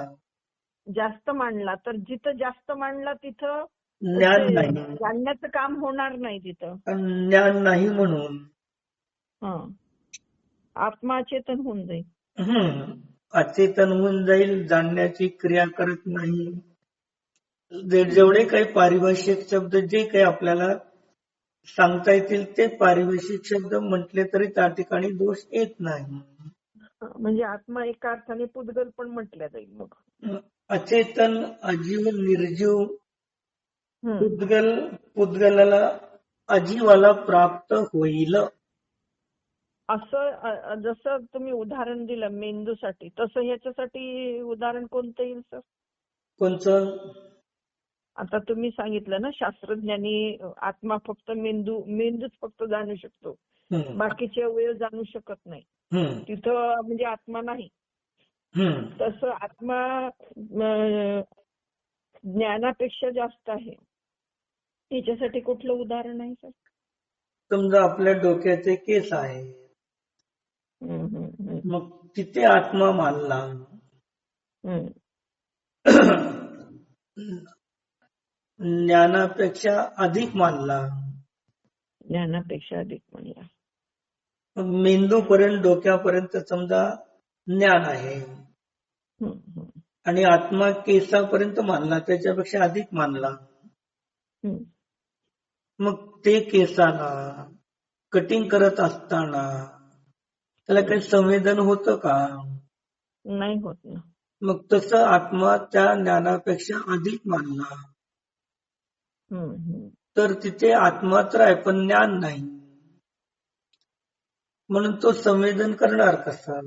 जास्त मांडला तर जिथं जास्त मांडला तिथं ज्ञान ते नाही, जाणण्याचं काम होणार नाही तिथं. ज्ञान नाही म्हणून आत्मा चेतन होऊन जाईल. अचेतन होऊन जाईल, जाणण्याची क्रिया करत नाही. जेवढे काही पारिभाषिक शब्द जे काही आपल्याला सांगता येतील ते पारिभाषिक शब्द म्हटले तरी त्या ठिकाणी दोष येत नाही. म्हणजे आत्मा एका अर्थाने पुद्गल पण म्हटल्या जाईल. मग अचेतन, अजीव, निर्जीव, पुद्गलाला अजीवाला प्राप्त होईल. असं जसं तुम्ही उदाहरण दिलं मेंदूसाठी, तसं ह्याच्यासाठी उदाहरण कोणतं येईल सर? कोणचं? आता तुम्ही सांगितलं ना शास्त्रज्ञांनी आत्मा फक्त मेंदूच फक्त जाणू शकतो, बाकीचे अवयव जाणू शकत नाही, तिथं म्हणजे आत्मा नाही. तसं आत्मा ज्ञानापेक्षा जास्त आहे. याच्यासाठी कुठलं उदाहरण आहे सर? समजा आपल्या डोक्याचे केस आहे, मग तिथे आत्मा मानला, ज्ञानापेक्षा अधिक मानला, ज्ञानापेक्षा अधिक मानला. मेंदूपर्यंत, डोक्यापर्यंत समजा ज्ञान आहे आणि आत्मा केसापर्यंत मानला, त्याच्यापेक्षा अधिक मानला. मग ते केसाला कटिंग करत असताना त्याला काही संवेदन होतं का? नाही होत ना. मग तसं आत्मा त्या ज्ञानापेक्षा अधिक मानला तर तिथे आत्मा तर आहे पण ज्ञान नाही, म्हणून तो संवेदन करणार कसा?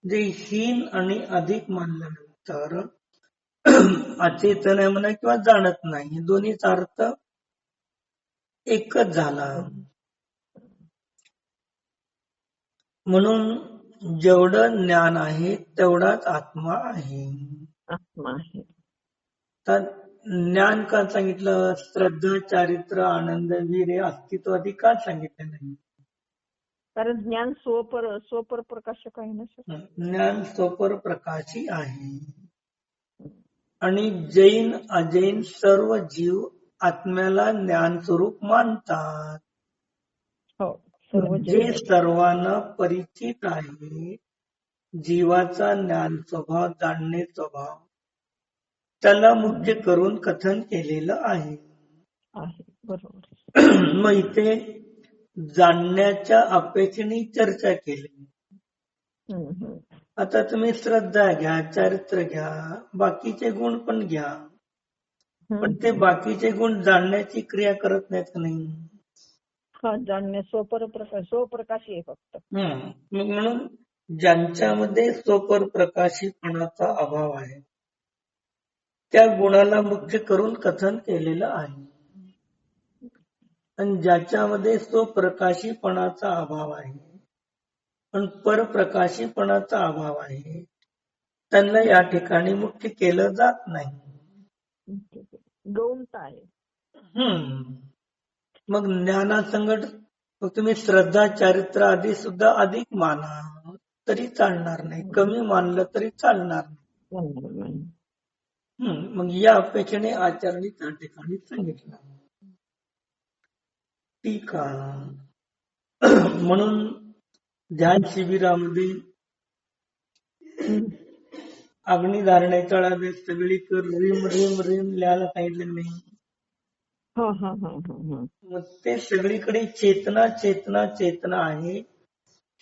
जे हीन आणि अधिक मानल्यानंतर अचेतन आहे म्हणा किंवा जाणत नाही, दोन्हीचा अर्थ एकच झाला. म्हणून जेवढं ज्ञान आहे तेवढाच आत्मा आहे. तर ज्ञान का सांगितलं? श्रद्धा, चारित्र्य, आनंद, वीर हे अस्तित्व आधी का सांगितलं नाही? कारण ज्ञान स्वपर प्रकाशक आहे ना सर. ज्ञान स्वपर प्रकाशी आहे आणि जैन अजैन सर्व जीव आत्म्याला ज्ञान स्वरूप मानतात. जे सर्वांना परिचित आहे, जीवाचा ज्ञान स्वभाव, जाणणे स्वभाव, त्याला मुख्य करून कथन केलेलं आहे. बरोबर. मग इथे जाणण्याच्या अपेक्षेने चर्चा केली. आता तुम्ही श्रद्धा घ्या, चारित्र्य घ्या, बाकीचे गुण पण घ्या, पण ते बाकीचे गुण जाणण्याची क्रिया करत नाहीत का नाही? जाणणे स्वप्रकाशी आहे फक्त. म्हणून ज्यांच्यामध्ये स्वपर प्रकाशीपणाचा अभाव आहे त्या गुणाला मुख्य करून कथन केलेलं आहे, आणि ज्याच्यामध्ये स्वप्रकाशीपणाचा अभाव आहे पण परप्रकाशीपणाचा अभाव आहे त्यांना या ठिकाणी मुख्य केलं जात नाही. गौणता आहे. मग ज्ञानासंगत तुम्ही श्रद्धा, चारित्र्य आधी सुद्धा अधिक माना तरी चालणार नाही, कमी मानलं तरी चालणार नाही. मग या अपेक्षेने आचार्यांनी त्या ठिकाणी सांगितलं. ठीक आहे. म्हणून ध्यान शिबिरामध्ये अग्निधारणे तळावे सगळी कर रिम रिम रिम लिहायला सांगितलं नाही. मग ते सगळीकडे चेतना चेतना चेतना आहे,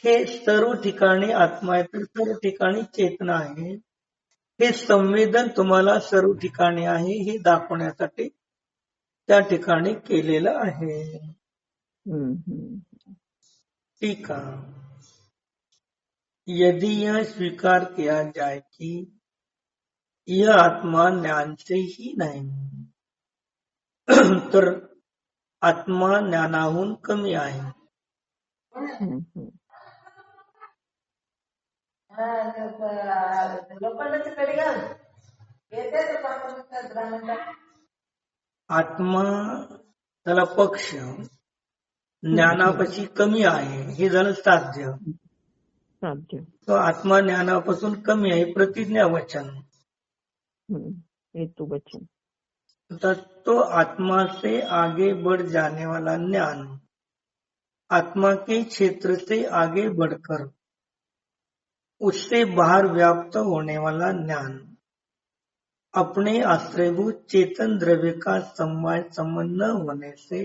हे सर्व ठिकाणी आत्मा आहे तर सर्व ठिकाणी चेतना आहे, हे संवेदन तुम्हाला सर्व ठिकाणी आहे हे दाखवण्यासाठी त्या ठिकाणी केलेलं आहे. ठीक है। यदि यह स्वीकार किया जाए कि यह आत्मा ज्ञान से ही नाही तर आत्मा ज्ञानाहून कमी आहे, आत्मा त्याला पक्ष ज्ञानापाशी कमी आहे हे झालं साध्य. साध्य. तो आत्मा ज्ञानापासून कमी आहे प्रतिज्ञा वचन. हेतु वचन. तो आत्मा से आगे बढ़ जाने वाला ज्ञान, आत्मा के क्षेत्र से आगे बढ़कर उससे बाहर व्याप्त होने वाला ज्ञान, अपने आश्रयभूत चेतन द्रव्य का समवाय संबंध होने से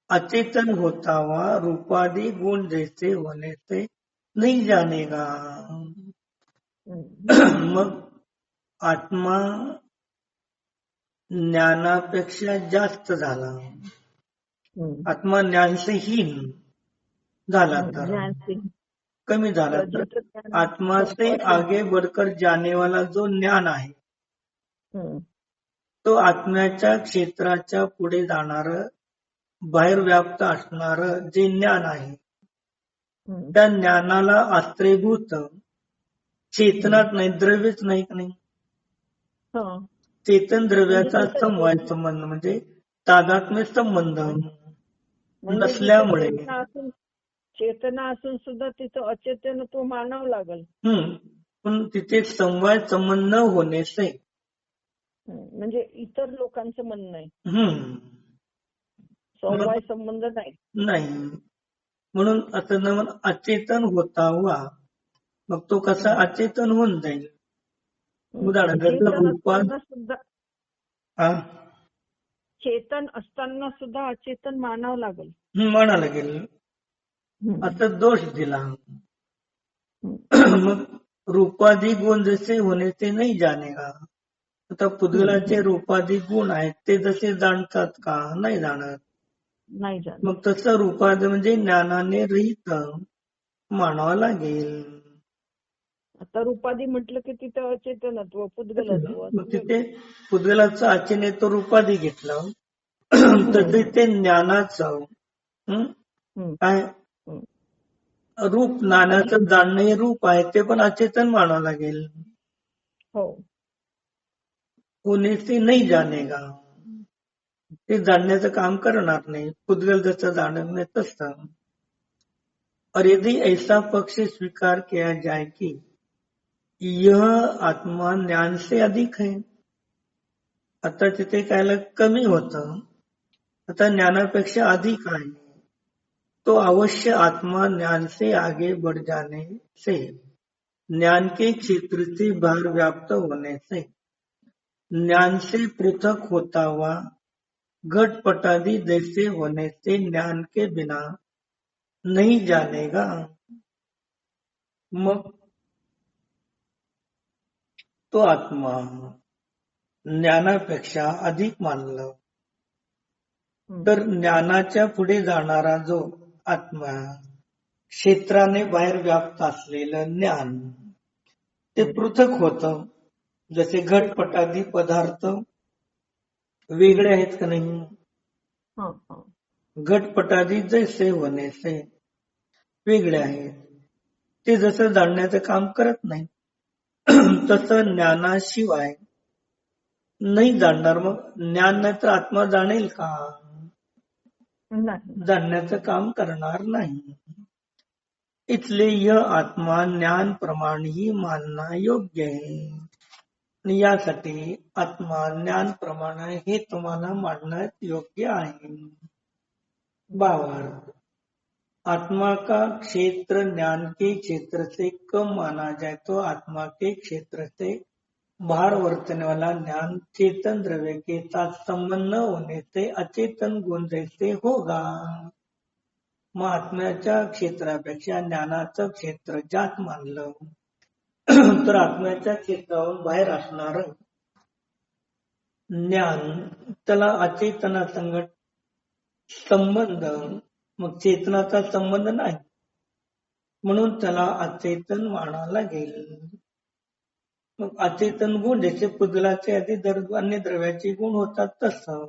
अचेतन होता हुआ रूपादि गुण जैसे होने से नहीं जानेगा. मग आत्मा ज्ञानापेक्षा जास्त झाला, आत्मा ज्ञान से हीन झाला तर, कमी झाला तर आत्मा से आगे बढ़कर जाने वाला जो ज्ञान आहे तो आत्म्याच्या क्षेत्राच्या पुढे जाणार, बाहेर व्याप्त असणार जे ज्ञान आहे त्या ज्ञानाला आश्रयभूत चेतनात नाही, द्रव्यच नाही की नाही, चेतन द्रव्याचा समवाय संबंध म्हणजे तादात्म्य संबंध नसल्यामुळे, चेतना असून सुद्धा तिथं अचेतनत्व मानावं लागल. पण तिथे समवाय संबंध न होणे से, म्हणजे इतर लोकांचं म्हणणं आहे समवाय संबंध नाही. म्हणून असं न अचेतन होता हुआ, मग तो कसा अचेतन होऊन जाईल. उदाहरण सुद्धा चेतन असताना सुद्धा अचेतन मानावं लागेल, म्हणावं लागेल. आता दोष दिला. मग रूपाधी गुण जसे होणे ते नाही जाणेगा. आता पुद्गलाचे रूपाधी गुण आहेत ते जसे जाणतात का, नाही जाणत. मग तसं रूपाधी म्हणजे ज्ञानाने रहित मानावं लागेल. आता रूपाधी म्हटलं की तिथं अचेतनत्व पुद्गलत्व, तिथे पुद्गलाचं अचेतन रूपाधी घेतलं तर तिथे ज्ञानाचं काय रूप, ज्ञानाचं जाणणे रूप आहे ते पण अचेतन मानावं लागेल. होणे से नहीं जानेगा, ते जाणण्याचं काम करणार नाही. पुद्गल जसं जाणत नाही तसं. और यदि ऐसा पक्ष स्वीकार किया जाए कि यह आत्मा ज्ञान से अधिक है, आता तिथे कायला कमी होतं, आता ज्ञानापेक्षा अधिक आहे, तो अवश्य आत्मा ज्ञान से आगे बढ़ जाने से, ज्ञान के क्षेत्र से बाहर व्याप्त होने से, ज्ञान से पृथक होता हुआ घटपटादि जैसे होने से ज्ञान के बिना नहीं जानेगा. मग तो आत्मा ज्ञानापेक्षा अधिक मानलं तर ज्ञानाच्या पुढे जाणारा जो आत्मा, क्षेत्राने बाहेर व्याप्त असलेलं ज्ञान ते पृथक होतं. जसे घटपटादी पदार्थ वेगळे आहेत का नाही, घटपटादी जैसे होणे से वेगळे आहेत, ते जसं जाणण्याचं काम करत नाही तसं ज्ञानाशिवाय नाही जाणणार. मग ज्ञान नाही तर आत्मा जाणेल का, जाणण्याचं काम करणार नाही. इसलिए यह आत्मा ज्ञान प्रमाण ही मानना योग्य है. यासाठी आत्मा ज्ञान प्रमाण हे तुम्हाला मानण्यात योग्य आहे. भावार्थ, आत्मा का क्षेत्र ज्ञान के क्षेत्र से कम माना जाए तो आत्मा के क्षेत्र से बाहर वर्तने वाला ज्ञान चेतन द्रव्य के साथ संबंध होने से अचेतन गुण जैसे होगा. मग आत्म्याच्या क्षेत्रापेक्षा ज्ञानाचं क्षेत्र जास्त मानलं तर आत्म्याच्या क्षेत्रावरून बाहेर असणार ज्ञान त्याला अचेतना संगत संबंध, मग चेतनाचा संबंध नाही म्हणून त्याला अचेतन मानावं लागेल. मग अचेतन गुण जसे पुद्गलाचे आधी अन्य द्रव्याचे गुण होतात तसं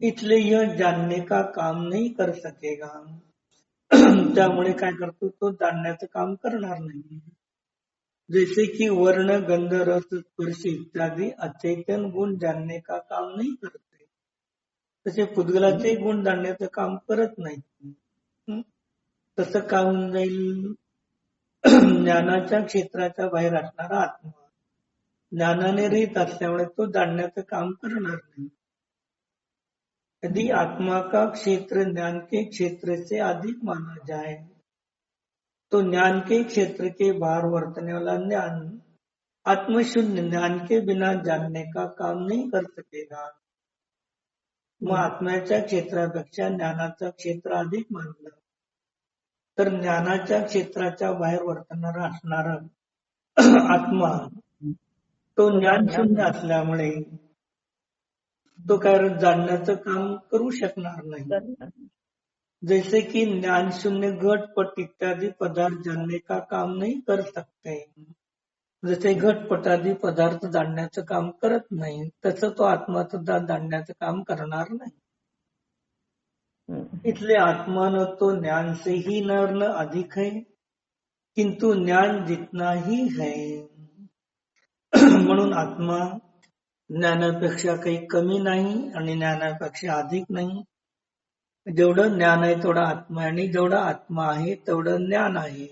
इसलिए यह जानने का काम नहीं कर सकेगा. त्यामुळे काय करतो, तो जाणण्याचं काम करणार नाही. जैसे कि वर्ण गंध रस स्पर्श इत्यादि अचेतन गुण जानने का काम नहीं करते, तसे पुद्गलाचे गुण जाणण्याचं काम करत नाही. तसं का होऊन जाईल? ज्ञानाच्या क्षेत्राच्या बाहेर असणारा आत्मा ज्ञानाने रहित असल्यामुळे तो जाणण्याचं काम करणार नाही. यदि आत्मा का क्षेत्र ज्ञान के क्षेत्र से अधिक माना जाए तो ज्ञान के क्षेत्र के बाहर वर्तने वाला ज्ञान आत्मशून्य ज्ञान के बिना जानने का काम नहीं कर सकेगा. मग आत्म्याच्या क्षेत्रापेक्षा ज्ञानाचं क्षेत्र अधिक मानलं तर ज्ञानाच्या क्षेत्राच्या बाहेर वर्तणारा असणारा आत्मा तो ज्ञान शून्य असल्यामुळे तो काय जाणण्याचं काम करू शकणार नाही. जैसे कि ज्ञान शून्य घटपट इत्यादि पदार्थ जानने का काम नहीं कर सकते. जसे घटपटादी पदार्थ जाणण्याचं काम करत नाही तसं तो आत्मा सुद्धा जाणण्याचं काम करणार नाही. इसलिए आत्मा तो ज्ञान से ही न अधिक है किंतु ज्ञान जितना ही है. म्हणून आत्मा ज्ञानापेक्षा काही कमी नाही आणि ज्ञानापेक्षा अधिक नाही. जेवढं ज्ञान आहे तेवढा आत्मा आहे आणि जेवढा आत्मा आहे तेवढं ज्ञान आहे.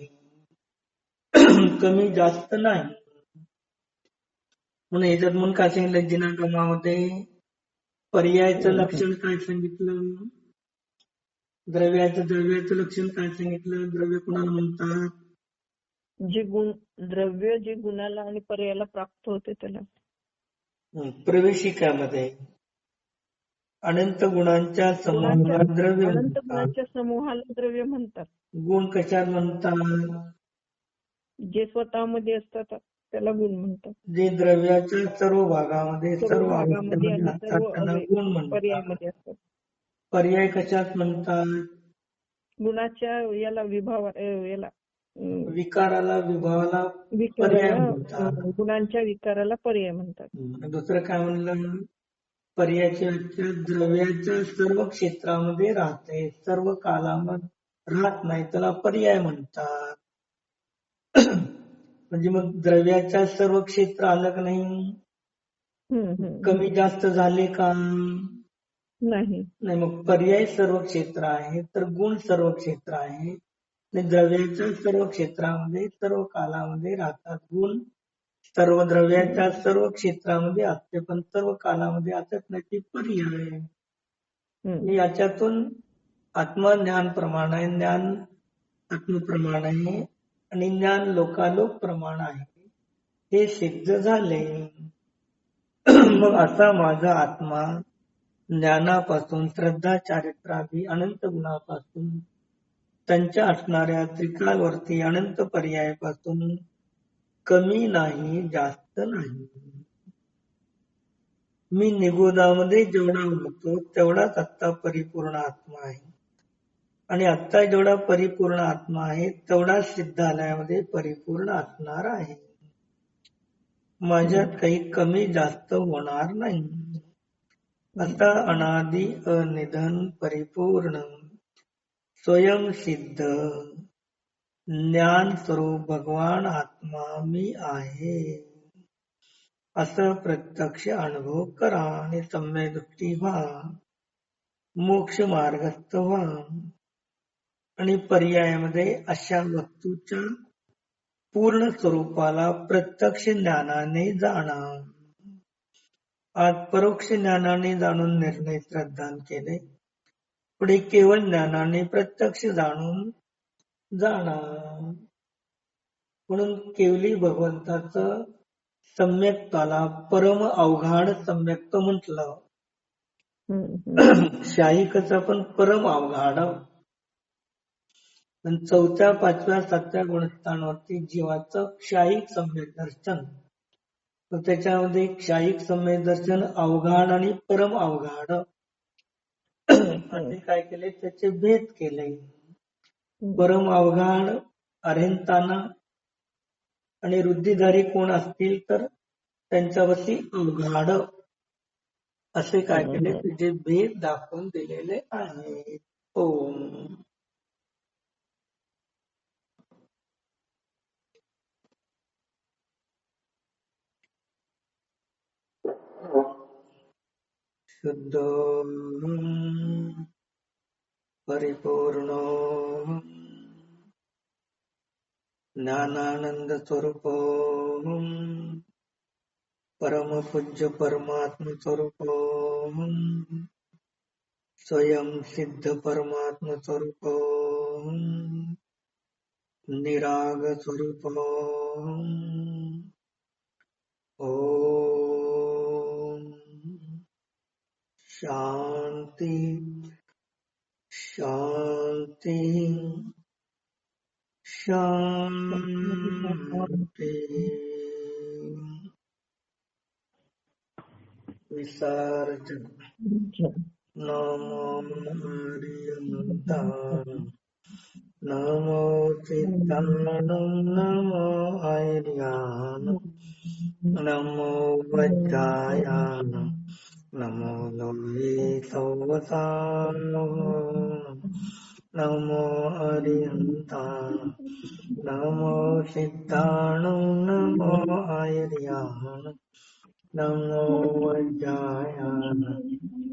कमी जास्त नाही. म्हणून याच्यात म्हणून काय सांगितलं जिनागमामध्ये पर्यायाचं लक्षण काय सांगितलं? द्रव्याचं लक्षण काय सांगितलं? द्रव्य कुणाला म्हणतात? जे गुण द्रव्य जे गुणाला आणि पर्यायाला प्राप्त होते त्याला. प्रवेशिकामध्ये अनंत गुणांच्या समूहाला द्रव्य अनंत गुणांच्या समूहाला द्रव्य म्हणतात. गुण कशात म्हणतात? जे स्वतःमध्ये असतात त्याला गुण म्हणतात. जे द्रव्याच्या सर्व भागामध्ये सर्व गुण पर्यायामध्ये असतात. पर्याय कशात म्हणतात? गुणाच्या याला याला विकाराला विभावाला पर्याय म्हणतात. गुणांच्या विकाराला पर्याय म्हणतात. दुसरं काय म्हणलं? पर्यायाच्या व्याख्या द्रव्याच्या सर्व क्षेत्रामध्ये राहते सर्व कालामध्ये राहत नाही त्याला पर्याय म्हणतात. म्हणजे मग द्रव्याच्या सर्व क्षेत्र आलं का नाही? कमी जास्त झाले का? नाही. मग पर्याय सर्व क्षेत्र आहे तर गुण सर्व क्षेत्र आहे. द्रव्याच्या सर्व क्षेत्रामध्ये सर्व कालामध्ये राहतात गुण. सर्व द्रव्याच्या सर्व क्षेत्रामध्ये असते पण सर्व कालामध्ये असत नाही पर्याय. याच्यातून आत्मा ज्ञान प्रमाण आहे, ज्ञान आत्मप्रमाण आहे आणि ज्ञान लोकालोक प्रमाण आहे हे सिद्ध झाले. मग असा माझा आत्मा ज्ञानापासून श्रद्धा चारित्रादी अनंत गुणापासून त्यांच्या असणाऱ्या त्रिकालवर्ती अनंत पर्यायापासून कमी नाही जास्त नाही. मी निगोदामध्ये जेवढा होतो तेवढाच आत्ता परिपूर्ण आत्मा आहे आणि आत्ता जेवढा परिपूर्ण आत्मा आहे तेवढा सिद्धालयामध्ये परिपूर्ण असणार आहे. माझ्यात काही कमी जास्त होणार नाही. आता अनादि अनिधन परिपूर्ण स्वयं सिद्ध ज्ञान स्वरूप भगवान आत्मा मी आहे असं प्रत्यक्ष अनुभव करा आणि सम्यक दृष्टी व्हा, मोक्ष मार्गस्थ व्हा आणि पर्यायामध्ये अशा वस्तूच्या पूर्ण स्वरूपाला प्रत्यक्ष ज्ञानाने जाणा. आज परोक्ष ज्ञानाने जाणून निर्णय श्रद्धान केले, पुढे केवळ ज्ञानाने प्रत्यक्ष जाणून जाणार. म्हणून केवली भगवंताचं सम्यक्ताला परम अवघाड सम्यक्त म्हटलं. शाहिकचा पण परम अवघाड. आणि 4थ्या 5व्या 7व्या गुणस्थानावरती जीवाचं क्षायिक सम्यक दर्शन. तर त्याच्यामध्ये क्षायिक सम्यक दर्शन अवघाड आणि परम अवघाड असे काय केले? त्याचे भेद केले. परम अवघाड अरेंताना आणि रुद्धिधारी कोण असतील तर त्यांच्यावरती अवघाड असे काय केले? त्याचे भेद दाखवून दिलेले आहेत. ओम. शुद्धोऽहम् परिपूर्णोऽहम् ज्ञानानन्दस्वरूपोऽहम् परमपूज्य परमात्मस्वरूपोऽहम् स्वयं सिद्ध परमात्मस्वरूपोऽहम् निरागस्वरूपोऽहम् ॐ शान्ति शान्ति शान्ति विसर्जन नमो हरियन्ताम् नमो सिद्धाणं नमो आर्यानं नमो वज्रायानं नमो लोहे सौवसानं नमो हरियन्ताम् नमो सिद्धाणं नमो आर्यानं नमो वज्रायानं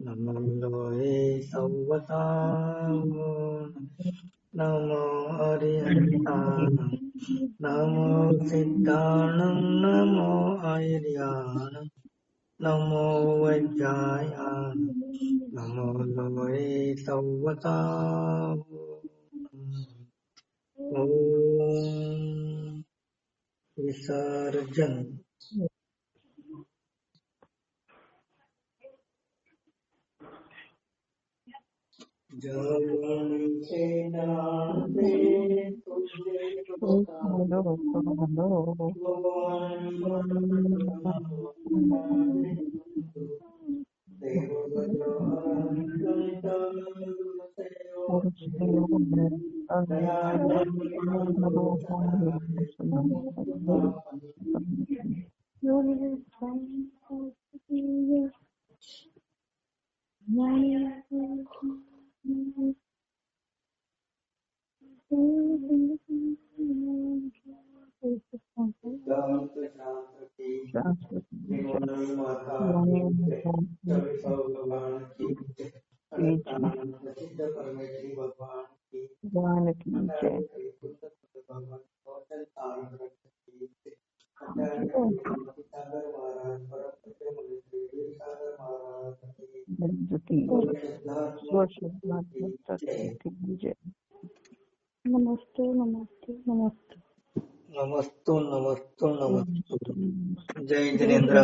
नमो लोहे सौवसानं नमो हरिहन्तानं नमो सिद्धाणं नमो आर्यानं नमो वज्रायानं नमो लोहे सौवसानं ॐ विसर्जन जवन से नाते तुझे भगवान की जय। नमस्ते नमस्ते नमस्ते नमस्तु नमस्तु नमस्तु। जय जिनेन्द्र।